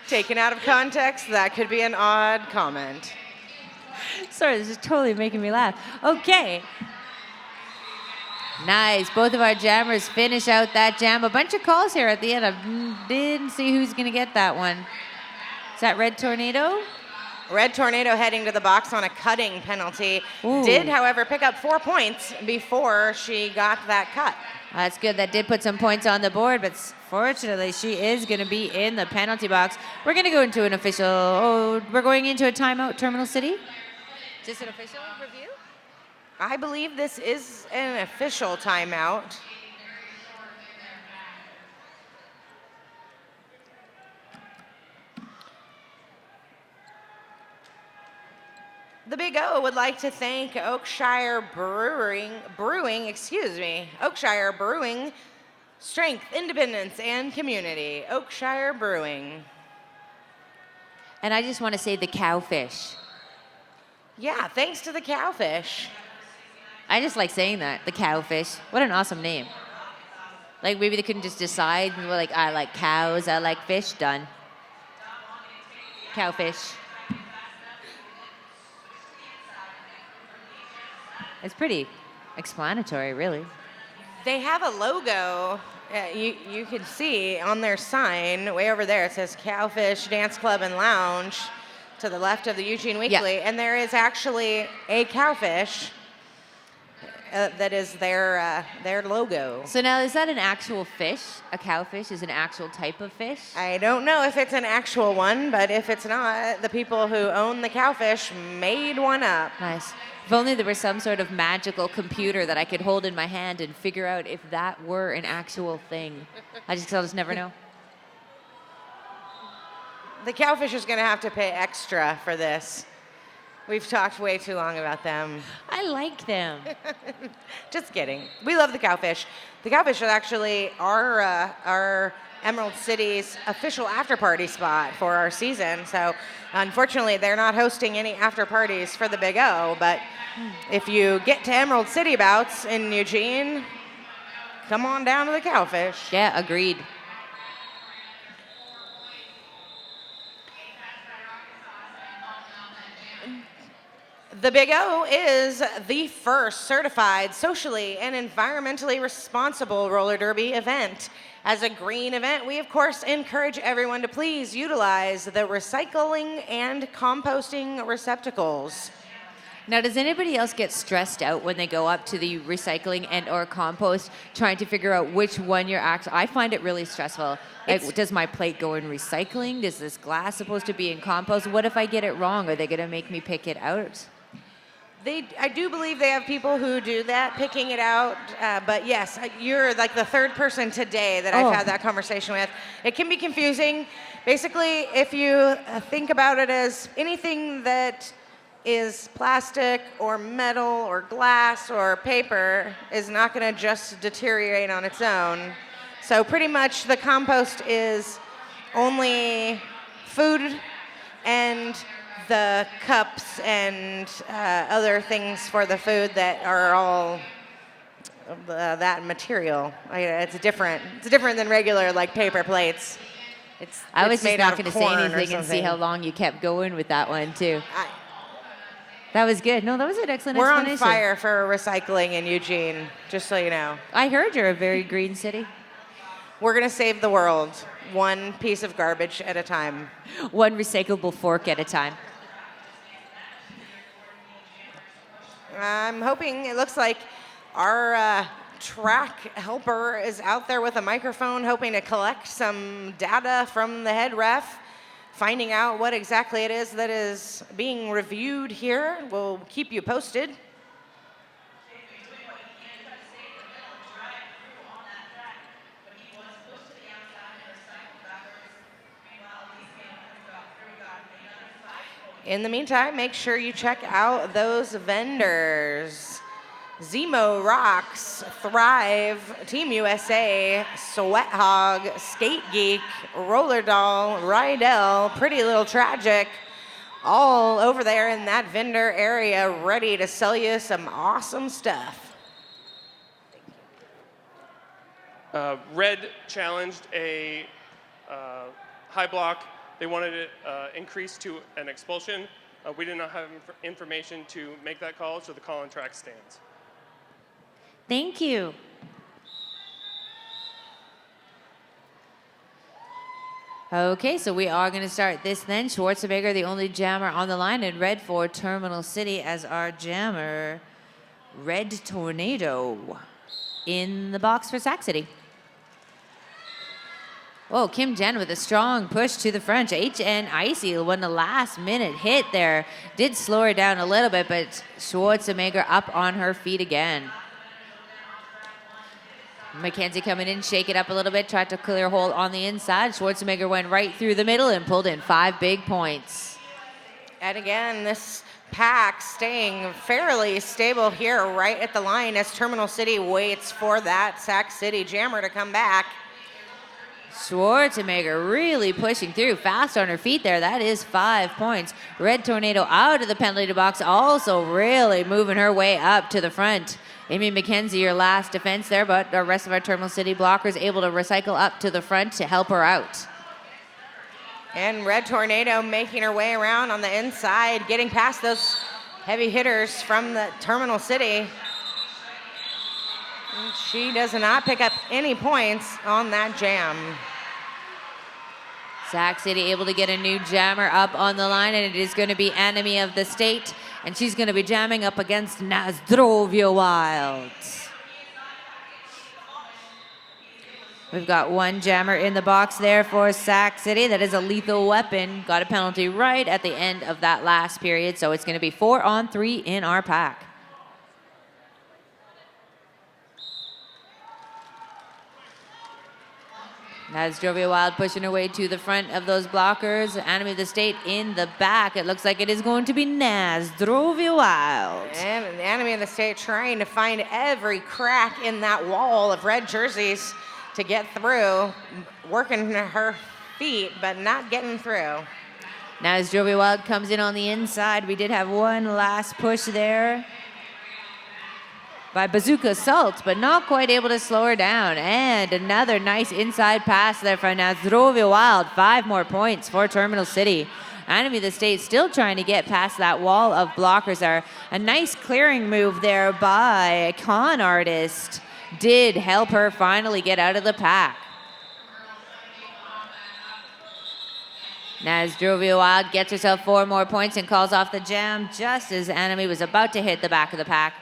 Taken out of context, that could be an odd comment. Sorry, this is totally making me laugh. Okay. Nice. Both of our jammers finish out that jam. A bunch of calls here at the end. I didn't see who's going to get that one. Is that Red Tornado? Red Tornado heading to the box on a cutting penalty. Ooh. Did, however, pick up 4 points before she got that cut. That's good. That did put some points on the board, but fortunately, she is going to be in the penalty box. We're going to go into an official. Oh, we're going into a timeout, Terminal City. Is this an official review? I believe this is an official timeout. The Big O would like to thank Oakshire Brewing, Strength, Independence, and Community. Oakshire Brewing. And I just want to say the cowfish. Yeah, thanks to the cowfish. I just like saying that, the cowfish. What an awesome name. Like maybe they couldn't just decide, like I like cows, I like fish, done. Cowfish. It's pretty explanatory, really. They have a logo. You can see on their sign way over there. It says Cowfish Dance Club and Lounge to the left of the Eugene Weekly. Yeah. And there is actually a cowfish that is their logo. So now, is that an actual fish? A cowfish is an actual type of fish? I don't know if it's an actual one, but if it's not, the people who own the cowfish made one up. Nice. If only there was some sort of magical computer that I could hold in my hand and figure out if that were an actual thing. I'll just never know. The cowfish is going to have to pay extra for this. We've talked way too long about them. I like them. Just kidding. We love the cowfish. The cowfish is actually our Emerald City's official after-party spot for our season. So unfortunately, they're not hosting any after-parties for the Big O, but if you get to Emerald City bouts in Eugene, come on down to the cowfish. Yeah, agreed. The Big O is the first certified socially and environmentally responsible roller derby event. As a green event, we of course encourage everyone to please utilize the recycling and composting receptacles. Now, does anybody else get stressed out when they go up to the recycling and or compost trying to figure out which one you're actually... I find it really stressful. Like, does my plate go in recycling? Is this glass supposed to be in compost? What if I get it wrong? Are they going to make me pick it out? I do believe they have people who do that, picking it out. But yes, you're like the third person today that I've had that conversation with. It can be confusing. Basically, if you think about it as anything that is plastic or metal or glass or paper is not going to just deteriorate on its own. So pretty much the compost is only food and the cups and other things for the food that are all that material. It's different than regular like paper plates. I was made just not out of going to say corn or anything and see something. how long you kept going with that one too. That was good. No, that was an excellent We're explanation. on fire for recycling in Eugene, just so you know. I heard you're a very green city. We're going to save the world one piece of garbage at a time. One recyclable fork at a time. I'm hoping, it looks like our track helper is out there with a microphone hoping to collect some data from the head ref, finding out what exactly it is that is being reviewed here. We'll keep you posted. In the meantime, make sure you check out those vendors. Zemo Rocks, Thrive, Team USA, Sweat Hog, Skate Geek, Roller Doll, Rydell, Pretty Little Tragic, all over there in that vendor area ready to sell you some awesome stuff. Red challenged a high block. They wanted it increased to an expulsion. We did not have information to make that call, so the call on track stands. Thank you. Okay, so we are going to start this then. Schwarzenegger, the only jammer on the line, in red for Terminal City as our jammer. Red Tornado in the box for Sac City. Oh, Kim Jen with a strong push to the front. HN Icy won the last minute hit there. Did slow her down a little bit, but Schwarzenegger up on her feet again. Mackenzie coming in, shake it up a little bit, tried to clear a hole on the inside. Schwarzenegger went right through the middle and pulled in 5 big points. And again, this pack staying fairly stable here right at the line as Terminal City waits for that Sac City jammer to come back. Schwarzenegger really pushing through, fast on her feet there. That is 5 points. Red Tornado out of the penalty box, also really moving her way up to the front. Amy McKenzie, your last defense there, but the rest of our Terminal City blockers able to recycle up to the front to help her out. And Red Tornado making her way around on the inside, getting past those heavy hitters from the Terminal City. And she does not pick up any points on that jam. Sac City able to get a new jammer up on the line, and it is going to be Enemy of the State, and she's going to be jamming up against Nazdrovia Wild. We've got one jammer in the box there for Sac City. That is a lethal weapon. Got a penalty right at the end of that last period, so it's going to be 4-on-3 in our pack. Nazdrovia Wild pushing her way to the front of those blockers. Enemy of the State in the back. It looks like it is going to be Nazdrovia Wild. And the Enemy of the State trying to find every crack in that wall of red jerseys to get through, working her feet, but not getting through. Nazdrovia Wild comes in on the inside. We did have one last push there by Bazooka Salt, but not quite able to slow her down. And another nice inside pass there from Nazdrovia Wild. 5 more points for Terminal City. Enemy of the State still trying to get past that wall of blockers there. A nice clearing move there by a con artist did help her finally get out of the pack. Nazdrovia Wild gets herself 4 more points and calls off the jam just as Enemy was about to hit the back of the pack.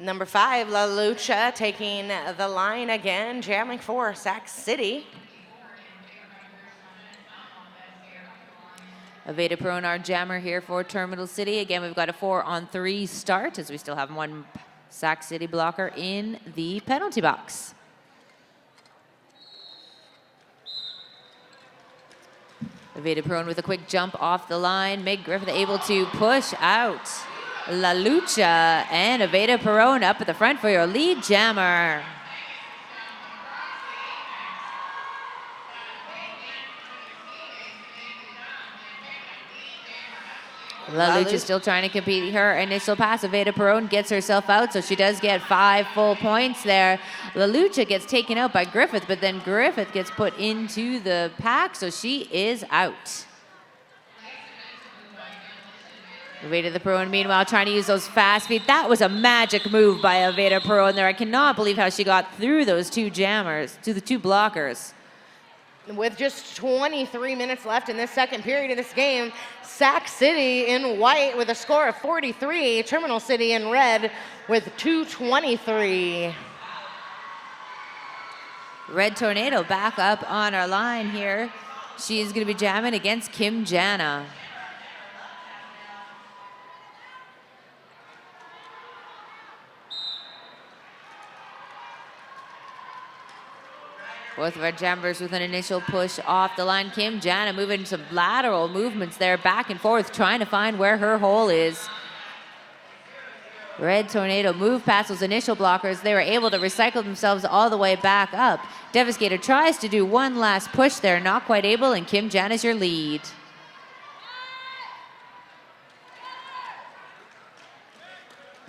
Number 5, La Lucha taking the line again, jamming for Sac City. Aveda Perone, our jammer here for Terminal City. Again, we've got a 4-on-3 start as we still have one Sac City blocker in the penalty box. Aveda Perone with a quick jump off the line. Meg Griffith able to push out La Lucha, and Aveda Perone up at the front for your lead jammer. La Lucha still trying to compete her initial pass. Aveda Perone gets herself out, so she does get 5 full points there. La Lucha gets taken out by Griffith, but then Griffith gets put into the pack, so she is out. Evita the Perone, meanwhile, trying to use those fast feet. That was a magic move by Evita Perone there. I cannot believe how she got through those two jammers, to the two blockers. With just 23 minutes left in this second period of this game, Sac City in white with a score of 43, Terminal City in red with 2:23. Red Tornado back up on our line here. She's going to be jamming against Kim Jana. Both of our jammers with an initial push off the line. Kim Jana moving some lateral movements there, back and forth, trying to find where her hole is. Red Tornado moved past those initial blockers. They were able to recycle themselves all the way back up. Devastator tries to do one last push there, not quite able, and Kim Jana's your lead.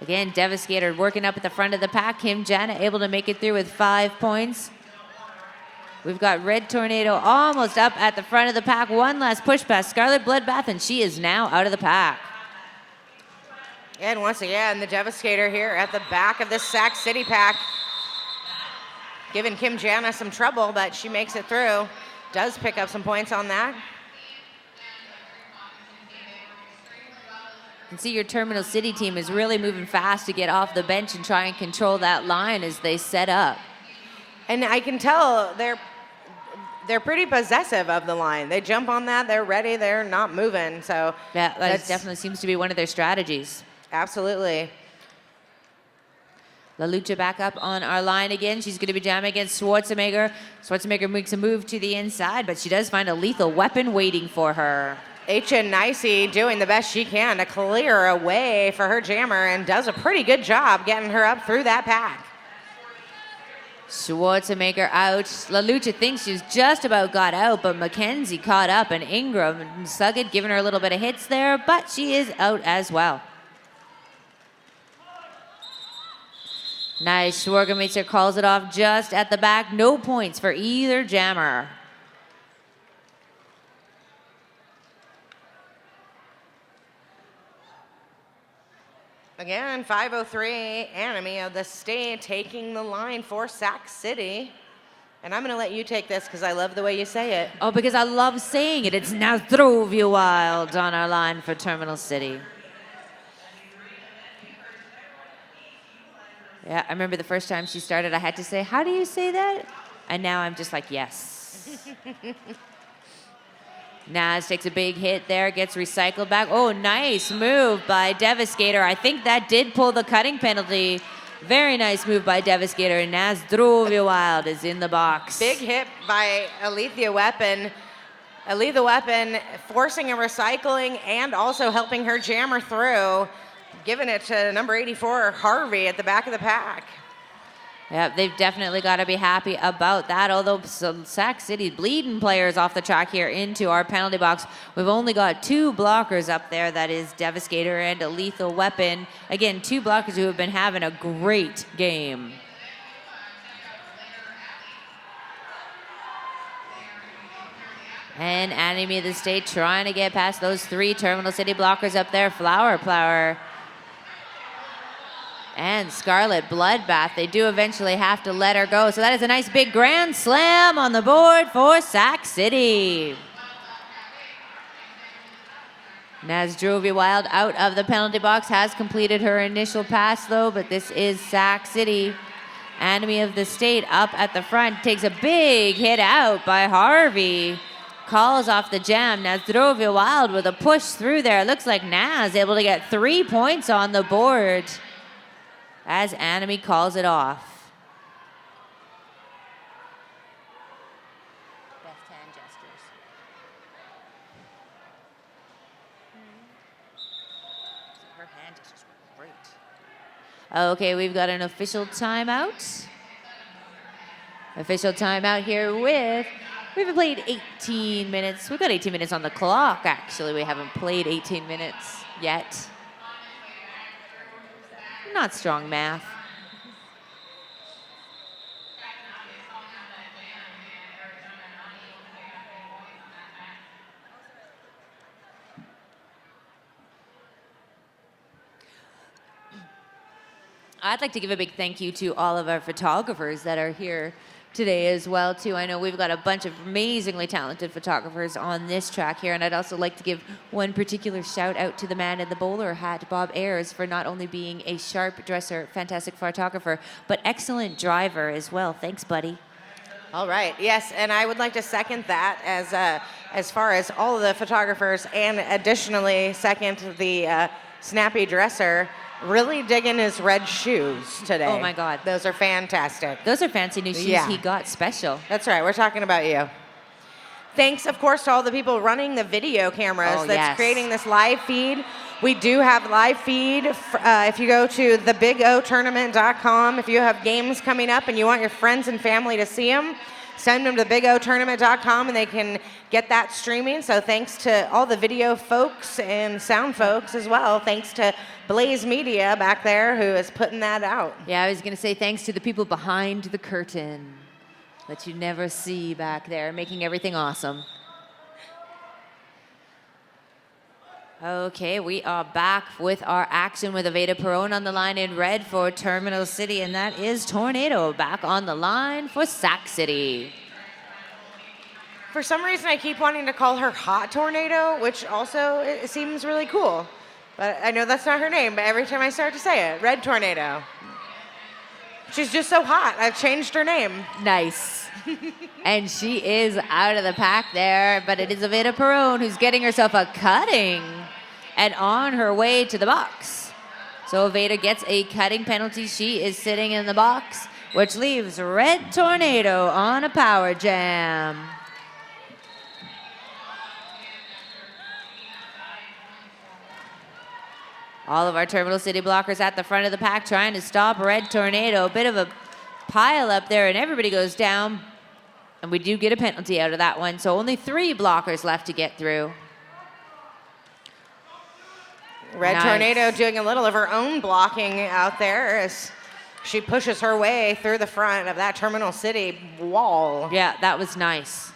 Again, Devastator working up at the front of the pack. Kim Jana able to make it through with 5 points. We've got Red Tornado almost up at the front of the pack. One last push past Scarlet Bloodbath, and she is now out of the pack. And once again, the Devastator here at the back of this Sac City pack, giving Kim Jana some trouble, but she makes it through. Does pick up some points on that. You can see your Terminal City team is really moving fast to get off the bench and try and control that line as they set up. And I can tell they're pretty possessive of the line. They jump on that, they're ready, they're not moving. So yeah, that definitely seems to be one of their strategies. Absolutely. La Lucha back up on our line again. She's going to be jamming against Schwarzenegger. Schwarzenegger makes a move to the inside, but she does find a lethal weapon waiting for her. H.N. Nicey doing the best she can to clear a way for her jammer and does a pretty good job getting her up through that pack. Schwarzenegger out. La Lucha thinks she's just about got out, but Mackenzie caught up, and Ingram and Suggett giving her a little bit of hits there, but she is out as well. Nice. Schwarzenegger calls it off just at the back. No points for either jammer. Again, 5:03, Enemy of the State taking the line for Sac City. And I'm going to let you take this because I love the way you say it. Oh, because I love saying it. It's now Drove You Wild on our line for Terminal City. Yeah, I remember the first time she started, I had to say, how do you say that? And now I'm just like, yes. Naz takes a big hit there, gets recycled back. Oh, nice move by Devastator. I think that did pull the cutting penalty. Very nice move by Devastator. And Naz Drove You Wild is in the box. Big hit by Alethea Weapon. Alethea Weapon forcing a recycling and also helping her jammer through. Giving it to number 84, Harvey, at the back of the pack. Yeah, they've definitely got to be happy about that. Although some Sac City bleeding players off the track here into our penalty box. We've only got two blockers up there. That is Devastator and a Lethal Weapon. Again, two blockers who have been having a great game. And Enemy of the State trying to get past those three Terminal City blockers up there. Flower Plower and Scarlet Bloodbath. They do eventually have to let her go. So that is a nice big grand slam on the board for Sac City. Naz Drove You Wild out of the penalty box, has completed her initial pass though, but this is Sac City. Enemy of the State up at the front, takes a big hit out by Harvey. Calls off the jam. Naz Drove You Wild with a push through there. Looks like Naz able to get 3 points on the board as Enemy calls it off. Best hand gestures. Her hand gestures were great. Okay, we've got an official timeout. Official timeout here with, we've played 18 minutes. We've got 18 minutes on the clock, actually. We haven't played 18 minutes yet. Not strong math. I'd like to give a big thank you to all of our photographers that are here today as well too. I know we've got a bunch of amazingly talented photographers on this track here, and I'd also like to give one particular shout out to the man in the bowler hat, Bob Ayers, for not only being a sharp dresser, fantastic photographer, but excellent driver as well. Thanks, buddy. All right. Yes, and I would like to second that as far as all of the photographers, and additionally second the snappy dresser. Really digging his red shoes today. Oh my God. Those are fantastic. Those are fancy new shoes he got special. That's right. We're talking about you. Thanks, of course, to all the people running the video cameras that's creating this live feed. We do have live feed. If you go to thebigotournament.com, if you have games coming up and you want your friends and family to see them, send them to thebigotournament.com and they can get that streaming. So thanks to all the video folks and sound folks as well. Thanks to Blaze Media back there who is putting that out. Yeah, I was going to say thanks to the people behind the curtain that you never see back there, making everything awesome. Okay, we are back with our action with Aveda Perone on the line in red for Terminal City, and that is Tornado back on the line for Sac City. For some reason, I keep wanting to call her Hot Tornado, which also it seems really cool. But I know that's not her name, but every time I start to say it, Red Tornado. She's just so hot, I've changed her name. Nice. And she is out of the pack there, but it is Aveda Perone who's getting herself a cutting and on her way to the box. So Aveda gets a cutting penalty. She is sitting in the box, which leaves Red Tornado on a power jam. All of our Terminal City blockers at the front of the pack trying to stop Red Tornado. A bit of a pile up there, and everybody goes down. And we do get a penalty out of that one, so only 3 blockers left to get through. Red Tornado doing a little of her own blocking out there as she pushes her way through the front of that Terminal City wall. Yeah, that was nice.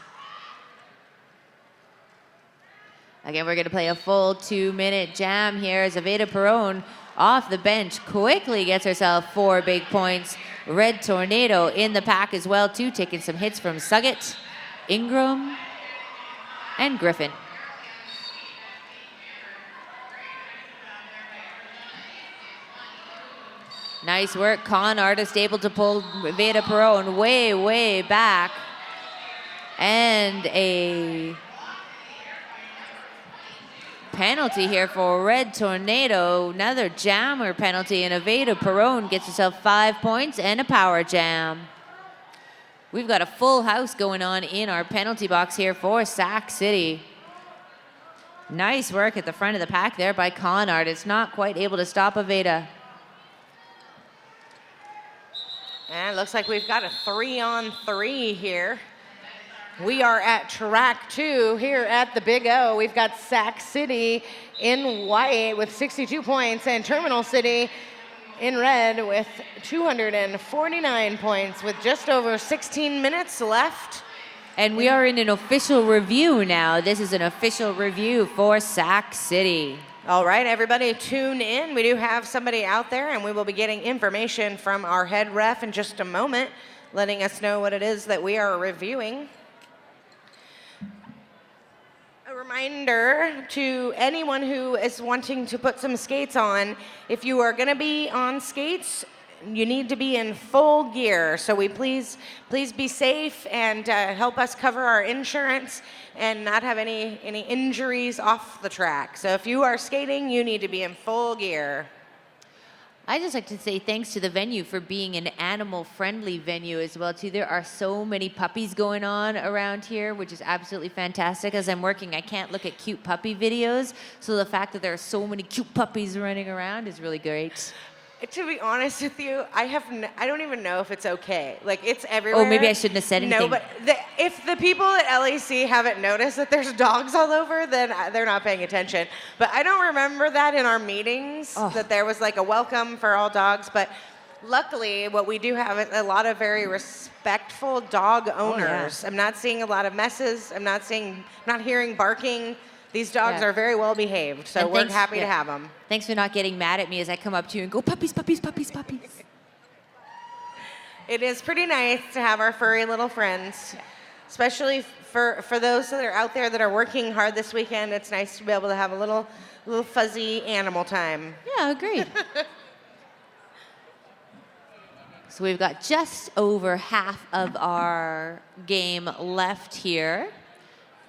Again, we're going to play a full 2-minute jam here as Aveda Perone off the bench quickly gets herself 4 big points. Red Tornado in the pack as well too, taking some hits from Suggett, Ingram, and Griffin. Nice work, con artist able to pull Aveda Perone way, way back. And a penalty here for Red Tornado. Another jammer penalty, and Aveda Perone gets herself 5 points and a power jam. We've got a full house going on in our penalty box here for Sac City. Nice work at the front of the pack there by con artist. Not quite able to stop Aveda. And it looks like we've got a 3-on-3 here. We are at track 2 here at the Big O. We've got Sac City in white with 62 points and Terminal City in red with 249 points with just over 16 minutes left. And we are in an official review now. This is an official review for Sac City. All right, everybody tune in. We do have somebody out there, and we will be getting information from our head ref in just a moment, letting us know what it is that we are reviewing. A reminder to anyone who is wanting to put some skates on, if you are going to be on skates, you need to be in full gear. So we please be safe and help us cover our insurance and not have any injuries off the track. So if you are skating, you need to be in full gear. I'd just like to say thanks to the venue for being an animal-friendly venue as well, too. There are so many puppies going on around here, which is absolutely fantastic. As I'm working, I can't look at cute puppy videos, so the fact that there are so many cute puppies running around is really great. To be honest with you, I don't even know if it's okay. Like, it's everywhere. Oh, maybe I shouldn't have said anything. No, but if the people at LEC haven't noticed that there's dogs all over, then they're not paying attention. But I don't remember that in our meetings, that there was like a welcome for all dogs. But luckily, what we do have is a lot of very respectful dog owners. Oh, yeah. I'm not seeing a lot of messes. I'm not hearing barking. These dogs Yeah. are very well behaved, so And we're thanks- happy to yeah. have them. Thanks for not getting mad at me as I come up to you and go, puppies, puppies, puppies, puppies. It is pretty nice to have our furry little friends, especially for those that are out there that are working hard this weekend. It's nice to be able to have a little fuzzy animal time. Yeah, agreed. So we've got just over half of our game left here.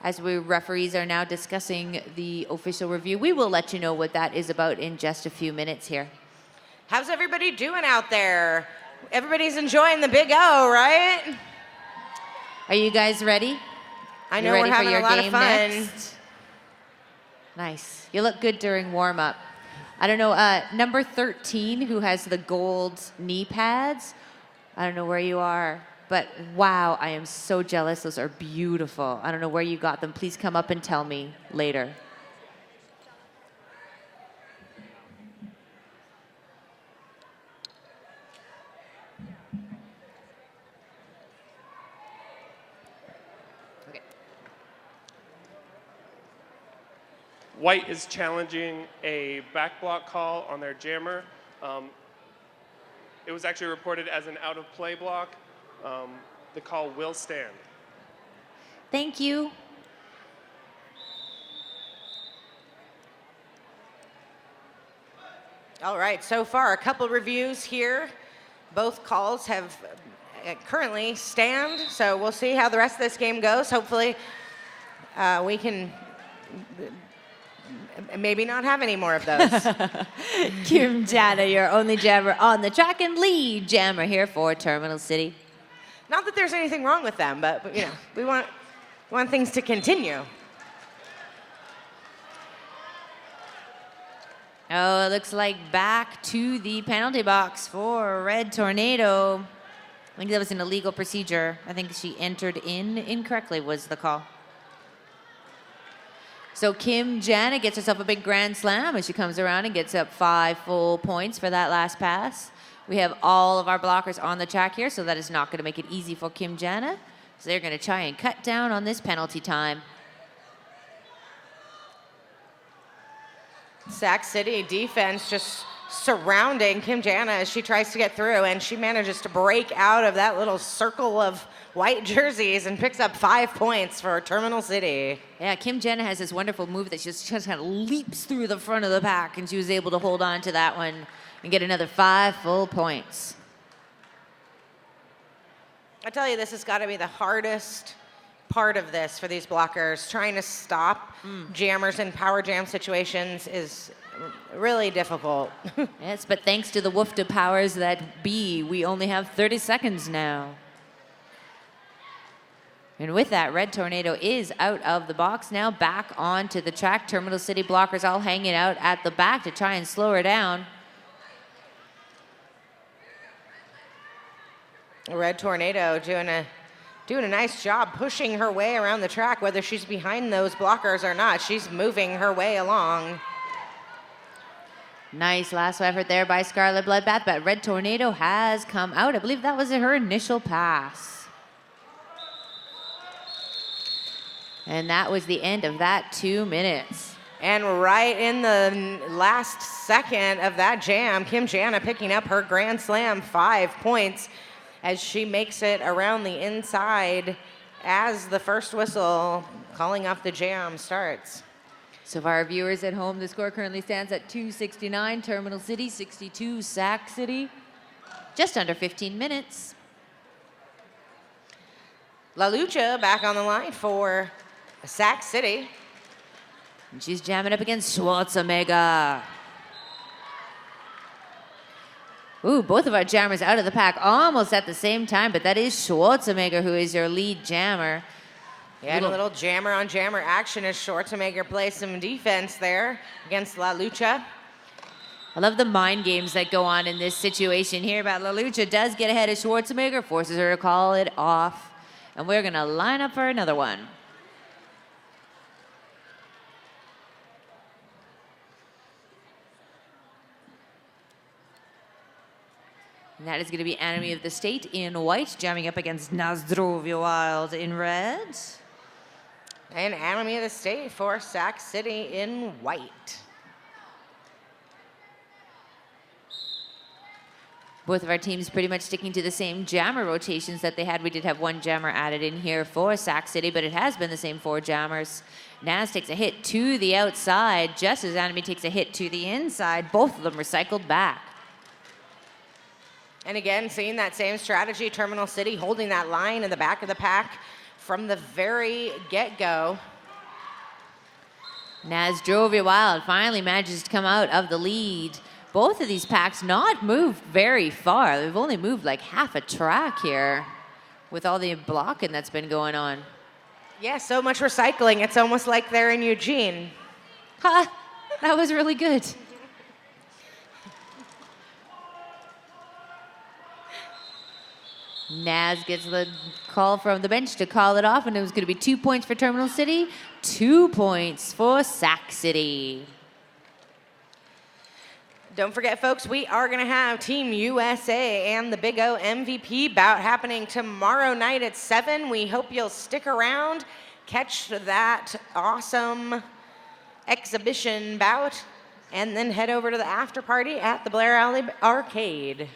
As we referees are now discussing the official review, we will let you know what that is about in just a few minutes here. How's everybody doing out there? Everybody's enjoying the Big O, right? Are you guys ready? I You know ready we're for having your a lot of game fun. next? Nice. You look good during warm up. I don't know, number 13, who has the gold knee pads. I don't know where you are, but wow, I am so jealous. Those are beautiful. I don't know where you got them. Please come up and tell me later. Okay. White is challenging a back block call on their jammer. It was actually reported as an out of play block. The call will stand. Thank you. All right, so far a couple reviews here. Both calls have currently stand, so we'll see how the rest of this game goes. Hopefully we can maybe not have any more of those. Kim Jana, your only jammer on the track and lead jammer here for Terminal City. Not that there's anything wrong with them, but you know, we want things to continue. Oh, it looks like back to the penalty box for Red Tornado. I think that was an illegal procedure. I think she entered in incorrectly was the call. So Kim Jana gets herself a big grand slam as she comes around and gets up 5 full points for that last pass. We have all of our blockers on the track here, so that is not going to make it easy for Kim Jana. So they're going to try and cut down on this penalty time. Sac City defense just surrounding Kim Jana as she tries to get through, and she manages to break out of that little circle of white jerseys and picks up 5 points for Terminal City. Yeah, Kim Jana has this wonderful move that she just kind of leaps through the front of the pack, and she was able to hold on to that one and get another 5 full points. I tell you, this has got to be the hardest part of this for these blockers. Trying to stop jammers in power jam situations is really difficult. Yes, but thanks to the woofed powers that be, we only have 30 seconds now. And with that, Red Tornado is out of the box now, back onto the track. Terminal City blockers all hanging out at the back to try and slow her down. Red Tornado doing a nice job pushing her way around the track, whether she's behind those blockers or not. She's moving her way along. Nice last effort there by Scarlet Bloodbath, but Red Tornado has come out. I believe that was her initial pass. And that was the end of that 2 minutes. And right in the last second of that jam, Kim Jana picking up her Grand Slam 5 points as she makes it around the inside as the first whistle calling off the jam starts. So for our viewers at home, the score currently stands at 269, Terminal City, 62, Sac City. Just under 15 minutes. La Lucha back on the line for Sac City. And she's jamming up against Schwarzenegger. Ooh, both of our jammers out of the pack almost at the same time, but that is Schwarzenegger who is your lead jammer. Yeah, and a little jammer on jammer action as Schwarzenegger plays some defense there against La Lucha. I love the mind games that go on in this situation here, but La Lucha does get ahead of Schwarzenegger, forces her to call it off. And we're going to line up for another one. And that is going to be Enemy of the State in white, jamming up against Nazdrovia Wild in red. And enemy of the state for Sac City in white. Both of our teams pretty much sticking to the same jammer rotations that they had. We did have one jammer added in here for Sac City, but it has been the same 4 jammers. Naz takes a hit to the outside, just as enemy takes a hit to the inside. Both of them recycled back. And again, seeing that same strategy, Terminal City holding that line in the back of the pack from the very get-go. Naz drove it wild, finally manages to come out of the lead. Both of these packs not moved very far. They've only moved like half a track here with all the blocking that's been going on. Yeah, so much recycling. It's almost like they're in Eugene. Ha! That was really good. Naz gets the call from the bench to call it off, and it was going to be 2 points for Terminal City, 2 points for Sac City. Don't forget, folks, we are going to have Team USA and the Big O MVP bout happening tomorrow night at 7. We hope you'll stick around, catch that awesome exhibition bout, and then head over to the after party at the Blair Alley Arcade.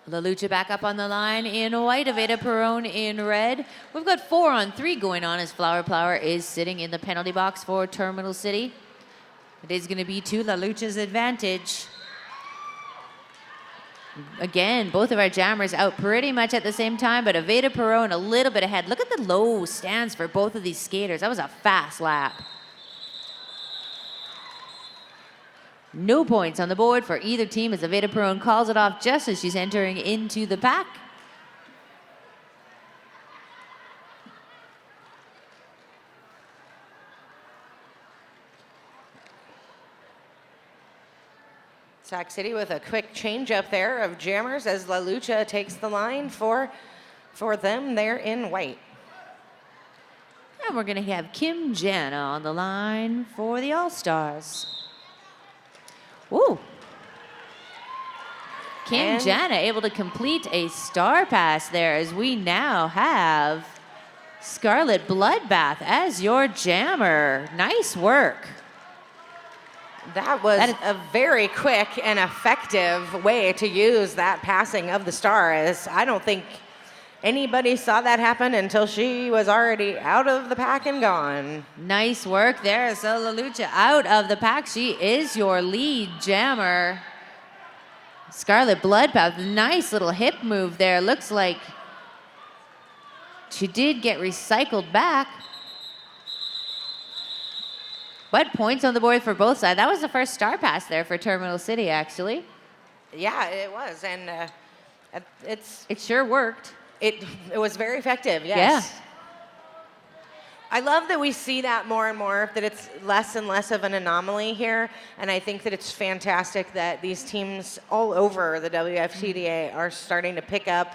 La Lucha back up on the line in white, Aveda Perón in red. We've got 4-on-3 going on as Flower Plower is sitting in the penalty box for Terminal City. It is going to be to La Lucha's advantage. Again, both of our jammers out pretty much at the same time, but Aveda Perón a little bit ahead. Look at the low stands for both of these skaters. That was a fast lap. No points on the board for either team as Aveda Perón calls it off just as she's entering into the pack. Sac City with a quick change up there of jammers as La Lucha takes the line for them there in white. And we're going to have Kim Jana on the line for the All-Stars. Ooh. Kim Jana able to complete a star pass there as we now have Scarlet Bloodbath as your jammer. Nice work. That was a very quick and effective way to use that passing of the star, as I don't think anybody saw that happen until she was already out of the pack and gone. Nice work there. So La Lucha out of the pack. She is your lead jammer. Scarlet Bloodbath, nice little hip move there. Looks like she did get recycled back. But points on the board for both sides. That was the first star pass there for Terminal City, actually. Yeah, it was, and it sure worked. It was very effective, yes. Yeah. I love that we see that more and more, that it's less and less of an anomaly here, and I think that it's fantastic that these teams all over the WFTDA are starting to pick up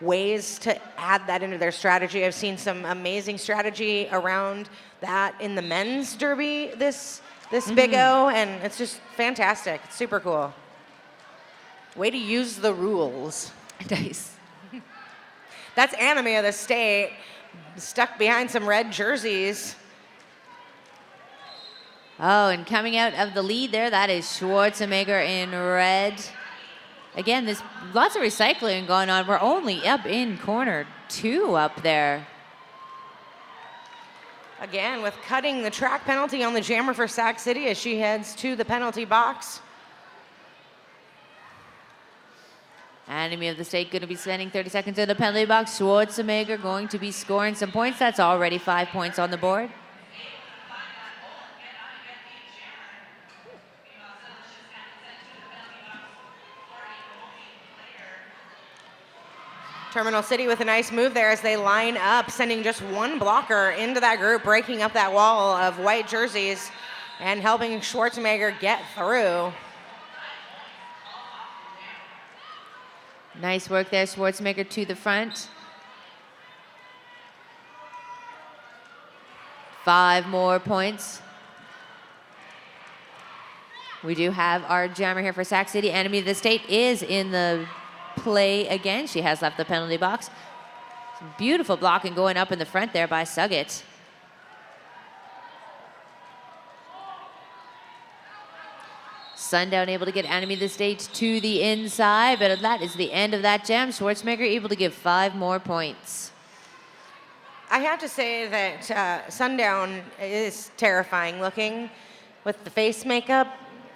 ways to add that into their strategy. I've seen some amazing strategy around that in the men's derby this Big O, and it's just fantastic. It's super cool. Way to use the rules. Nice. That's enemy of the state, stuck behind some red jerseys. Oh, and coming out of the lead there, that is Schwarzenegger in red. Again, there's lots of recycling going on. We're only up in corner 2 up there. Again, with cutting the track penalty on the jammer for Sac City as she heads to the penalty box. Enemy of the state going to be spending 30 seconds in the penalty box. Schwarzenegger going to be scoring some points. That's already 5 points on the board. Terminal City with a nice move there as they line up, sending just one blocker into that group, breaking up that wall of white jerseys and helping Schwarzenegger get through. Nice work there, Schwarzenegger to the front. 5 more points. We do have our jammer here for Sac City. Enemy of the state is in the play again. She has left the penalty box. Beautiful blocking going up in the front there by Suggett. Sundown able to get Enemy of the State to the inside, but that is the end of that jam. Schwarzenegger able to give 5 more points. I have to say that Sundown is terrifying looking with the face makeup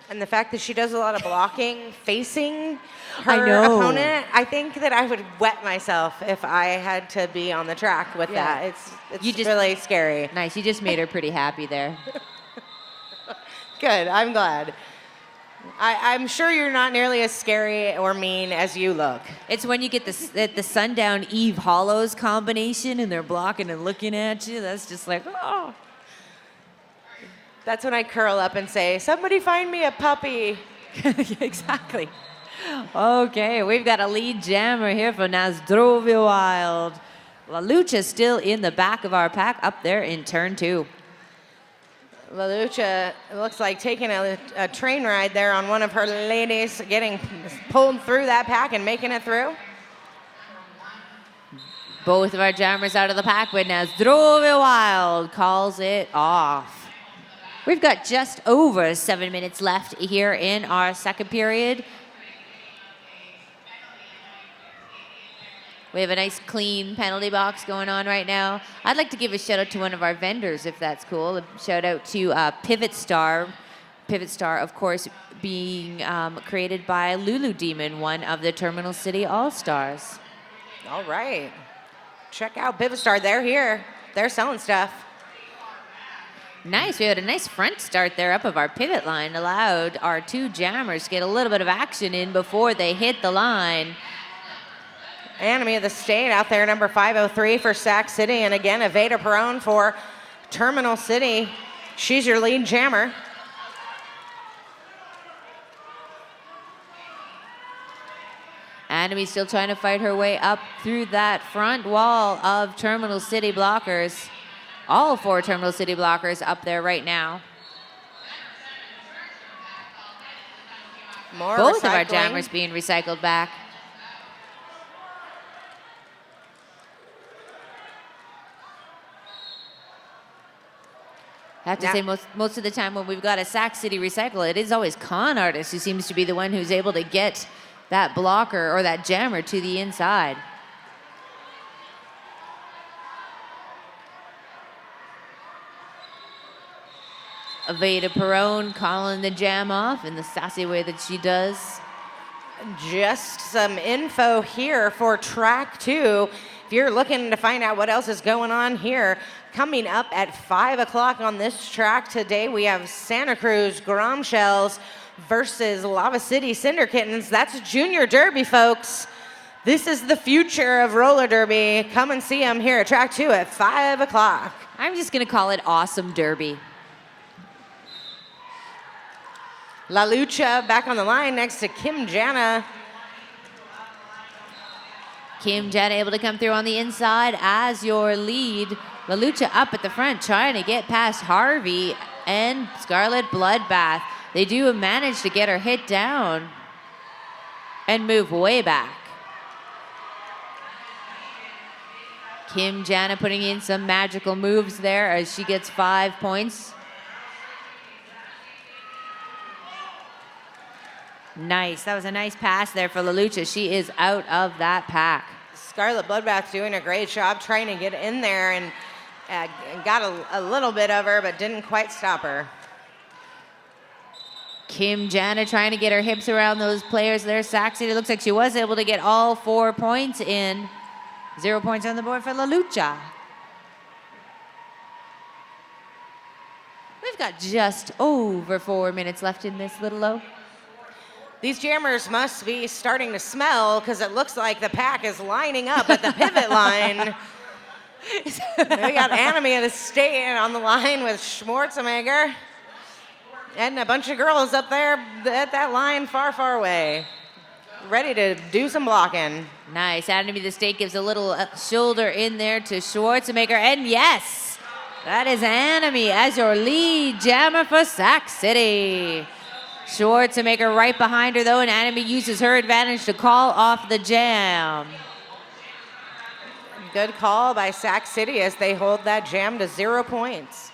and the fact that she does a lot of blocking facing her opponent. I think that I would wet myself if I had to be on the track with that. It's really scary. Nice. You just made her pretty happy there. Good. I'm glad. I'm sure you're not nearly as scary or mean as you look. It's when you get the Sundown Eve Hollows combination and they're blocking and looking at you. That's just like, oh. That's when I curl up and say, somebody find me a puppy. Exactly. Okay, we've got a lead jammer here for Nazdrovia Wild. La Lucha still in the back of our pack up there in turn 2. La Lucha looks like taking a train ride there on one of her ladies, getting pulled through that pack and making it through. Both of our jammers out of the pack, but Nazdrovia Wild calls it off. We've got just over 7 minutes left here in our second period. We have a nice clean penalty box going on right now. I'd like to give a shout out to one of our vendors, if that's cool. A shout out to Pivot Star. Pivot Star, of course, being created by Lulu Demon, one of the Terminal City All-Stars. All right. Check out Pivot Star. They're here. They're selling stuff. Nice. We had a nice front start there up of our pivot line. Allowed our 2 jammers to get a little bit of action in before they hit the line. Enemy of the State out there, number 503 for Sac City. And again, Aveda Perone for Terminal City. She's your lead jammer. Enemy still trying to fight her way up through that front wall of Terminal City blockers. All 4 Terminal City blockers up there right now. More Both recycling. of our jammers being recycled back. I have to say, most of the time when we've got a Sac City recycle, it is always Con Artist who seems to be the one who's able to get that blocker or that jammer to the inside. Aveda Perone calling the jam off in the sassy way that she does. Just some info here for track 2. If you're looking to find out what else is going on here, coming up at 5 o'clock on this track today, we have Santa Cruz Grom Shells versus Lava City Cinder Kittens. That's Junior Derby, folks. This is the future of roller derby. Come and see them here at track 2 at 5 o'clock. I'm just going to call it Awesome Derby. La Lucha back on the line next to Kim Jana. Kim Jana able to come through on the inside as your lead. La Lucha up at the front trying to get past Harvey and Scarlet Bloodbath. They do manage to get her hit down and move way back. Kim Jana putting in some magical moves there as she gets 5 points. Nice. That was a nice pass there for La Lucha. She is out of that pack. Scarlet Bloodbath doing a great job trying to get in there and got a little bit of her, but didn't quite stop her. Kim Jana trying to get her hips around those players there. Sac City looks like she was able to get all 4 points in. 0 points on the board for La Lucha. We've got just over 4 minutes left in this little low. These jammers must be starting to smell because it looks like the pack is lining up at the pivot line. We got Enemy of the State on the line with Schwarzenegger. And a bunch of girls up there at that line far, far away. Ready to do some blocking. Nice. Enemy of the State gives a little shoulder in there to Schwarzenegger. And yes, that is Enemy as your lead jammer for Sac City. Schwarzenegger right behind her, though, and Enemy uses her advantage to call off the jam. Good call by Sac City as they hold that jam to 0 points.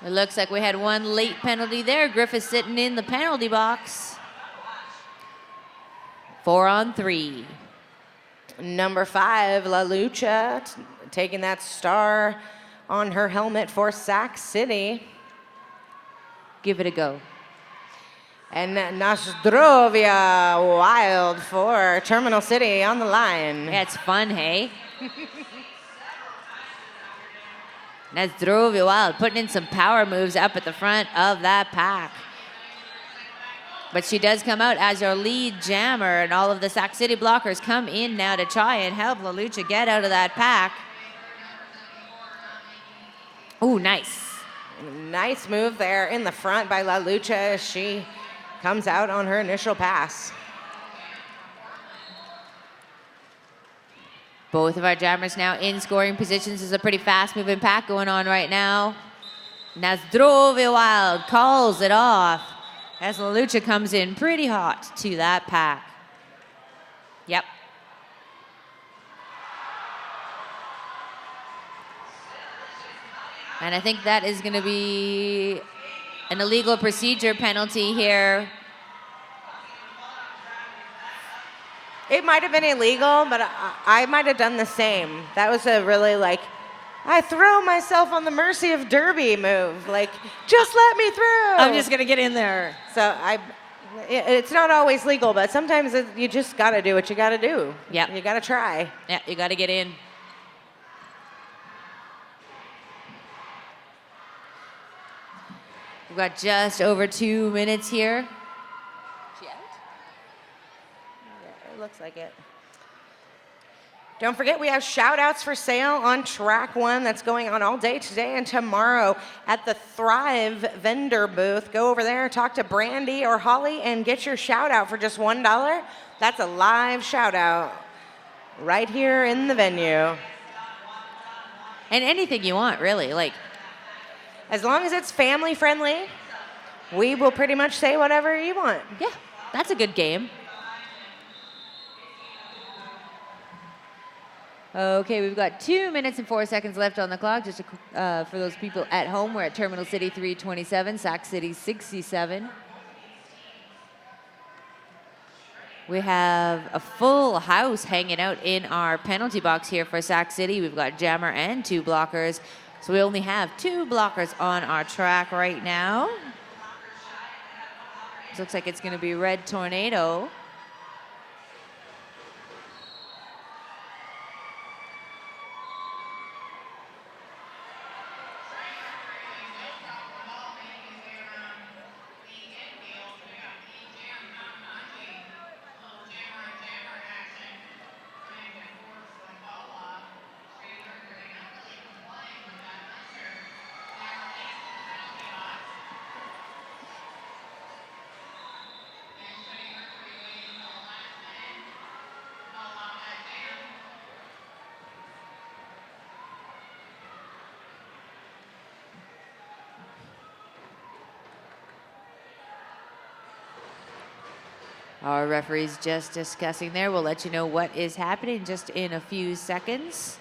It looks like we had one late penalty there. Griffith sitting in the penalty box. 4 on 3. Number 5, La Lucha, taking that star on her helmet for Sac City. Give it a go. And Nostrovia Wild for Terminal City on the line. Yeah, it's fun, hey? Nostrovia Wild putting in some power moves up at the front of that pack. But she does come out as your lead jammer, and all of the Sac City blockers come in now to try and help La Lucha get out of that pack. Ooh, nice. Nice move there in the front by La Lucha as she comes out on her initial pass. Both of our jammers now in scoring positions. There's a pretty fast-moving pack going on right now. Nostrovia Wild calls it off as La Lucha comes in pretty hot to that pack. Yep. And I think that is going to be an illegal procedure penalty here. It might have been illegal, but I might have done the same. That was a really I throw myself on the mercy of Derby move. Just let me through. I'm just going to get in there. So it's not always legal, but sometimes you just got to do what you got to do. Yep. You got to try. Yeah, you got to get in. We've got just over 2 minutes here. Yeah, it looks like it. Don't forget, we have shout outs for sale on track 1 that's going on all day today and tomorrow at the Thrive vendor booth. Go over there, talk to Brandy or Holly, and get your shout out for just $1. That's a live shout out right here in the venue. And anything you want, really. As long as it's family friendly, we will pretty much say whatever you want. Yeah, that's a good game. Okay, we've got 2 minutes and 4 seconds left on the clock. Just for those people at home, we're at Terminal City 327, Sac City 67. We have a full house hanging out in our penalty box here for Sac City. We've got jammer and 2 blockers. So we only have 2 blockers on our track right now. This looks like it's going to be Red Tornado. Our referee's just discussing there. We'll let you know what is happening just in a few seconds.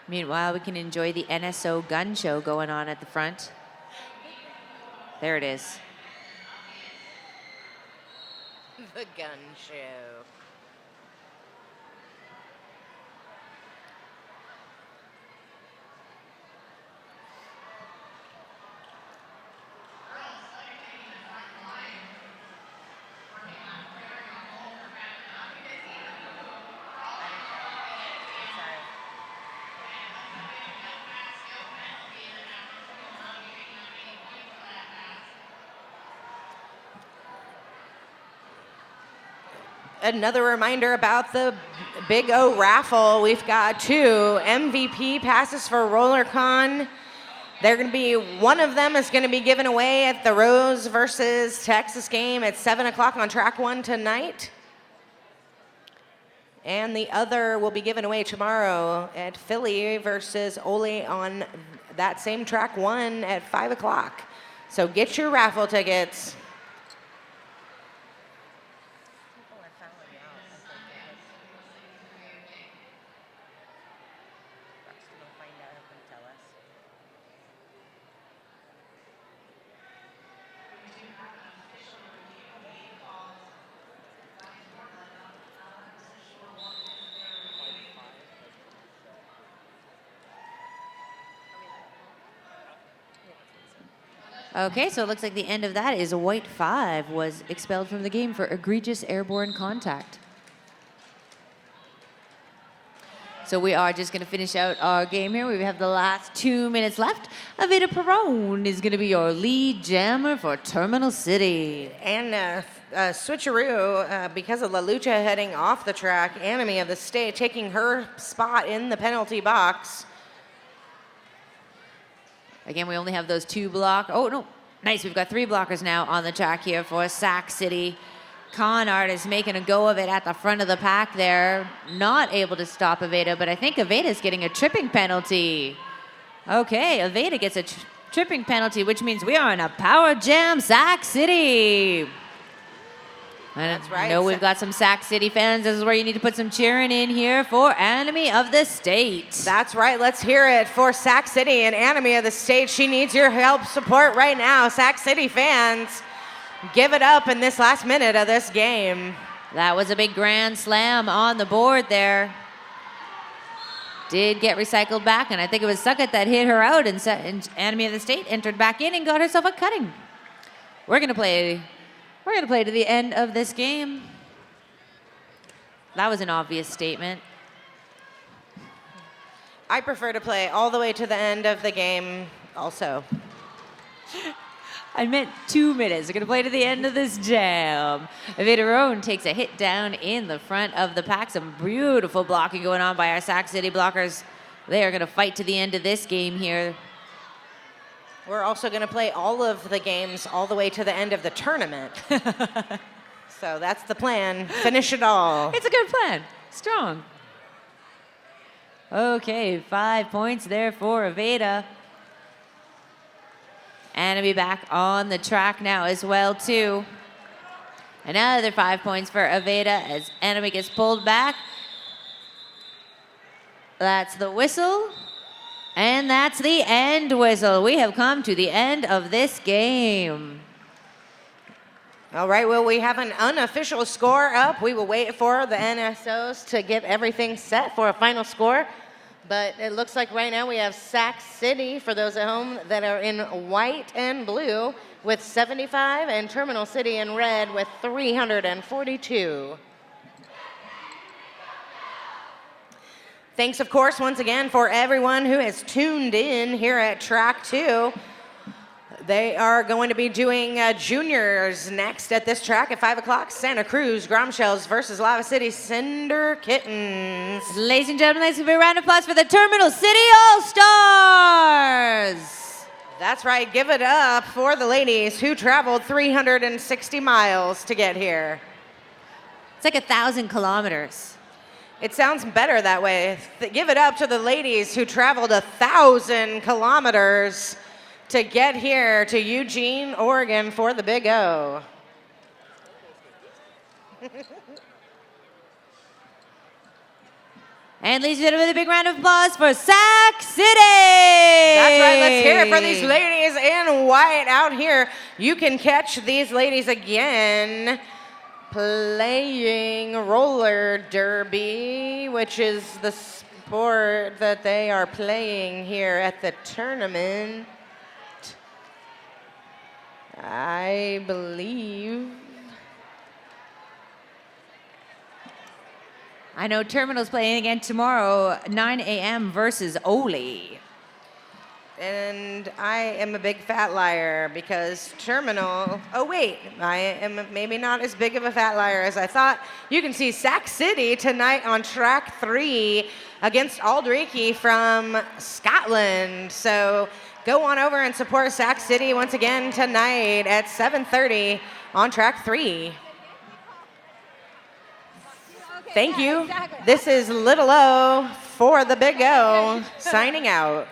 Meanwhile, we can enjoy the NSO gun show going on at the front. There it is. The gun show. Another reminder about the Big O raffle. We've got 2 MVP passes for RollerCon. They're going to be, one of them is going to be given away at the Rose versus Texas game at 7 o'clock on track 1 tonight. And the other will be given away tomorrow at Philly versus Ole on that same track 1 at 5 o'clock. So get your raffle tickets. Okay, so it looks like the end of that is white 5 was expelled from the game for egregious airborne contact. So we are just going to finish out our game here. We have the last 2 minutes left. Aveda Perone is going to be your lead jammer for Terminal City. And switcheroo, because of La Lucha heading off the track, Enemy of the State taking her spot in the penalty box. Again, we only have those 2 Oh, no. Nice. We've got 3 blockers now on the track here for Sac City. Con Artist making a go of it at the front of the pack there. Not able to stop Aveda, but I think Aveda's getting a tripping penalty. Okay, Aveda gets a tripping penalty, which means we are in a power jam, Sac City. That's right. I know we've got some Sac City fans. This is where you need to put some cheering in here for Enemy of the State. That's right. Let's hear it for Sac City and Enemy of the State. She needs your help, support right now. Sac City fans, give it up in this last minute of this game. That was a big grand slam on the board there. Did get recycled back, and I think it was Suckett that hit her out, and Enemy of the State entered back in and got herself a cutting. We're gonna play to the end of this game. That was an obvious statement. I prefer to play all the way to the end of the game also. I meant 2 minutes. We're going to play to the end of this jam. Aveda Perone takes a hit down in the front of the pack. Some beautiful blocking going on by our Sac City blockers. They are going to fight to the end of this game here. We're also going to play all of the games all the way to the end of the tournament. So that's the plan. Finish it all. It's a good plan. Strong. Okay, 5 points there for Aveda. Enemy back on the track now as well, too. Another 5 points for Aveda as Enemy gets pulled back. That's the whistle. And that's the end whistle. We have come to the end of this game. All right, well, we have an unofficial score up. We will wait for the NSOs to get everything set for a final score. But it looks like right now we have Sac City, for those at home, that are in white and blue with 75, and Terminal City in red with 342. Thanks, of course, once again for everyone who has tuned in here at Track 2. They are going to be doing juniors next at this track at 5 o'clock. Santa Cruz Gromshells versus Lava City Cinder Kittens. Ladies and gentlemen, let's give a round of applause for the Terminal City All-Stars. That's right. Give it up for the ladies who traveled 360 miles to get here. It's like 1,000 kilometers. It sounds better that way. Give it up to the ladies who traveled 1,000 kilometers to get here to Eugene, Oregon for the Big O. And ladies and gentlemen, a big round of applause for Sac City! That's right, let's hear it for these ladies in white out here. You can catch these ladies again playing roller derby, which is the sport that they are playing here at the tournament. I believe. I know Terminal's playing again tomorrow, 9 a.m. versus Ole. And I am a big fat liar because Terminal, oh wait, I am maybe not as big of a fat liar as I thought. You can see Sac City tonight on track 3 against Aldreichy from Scotland. So go on over and support Sac City once again tonight at 7:30 on track 3. Thank you. This is Little O for the Big O, signing out.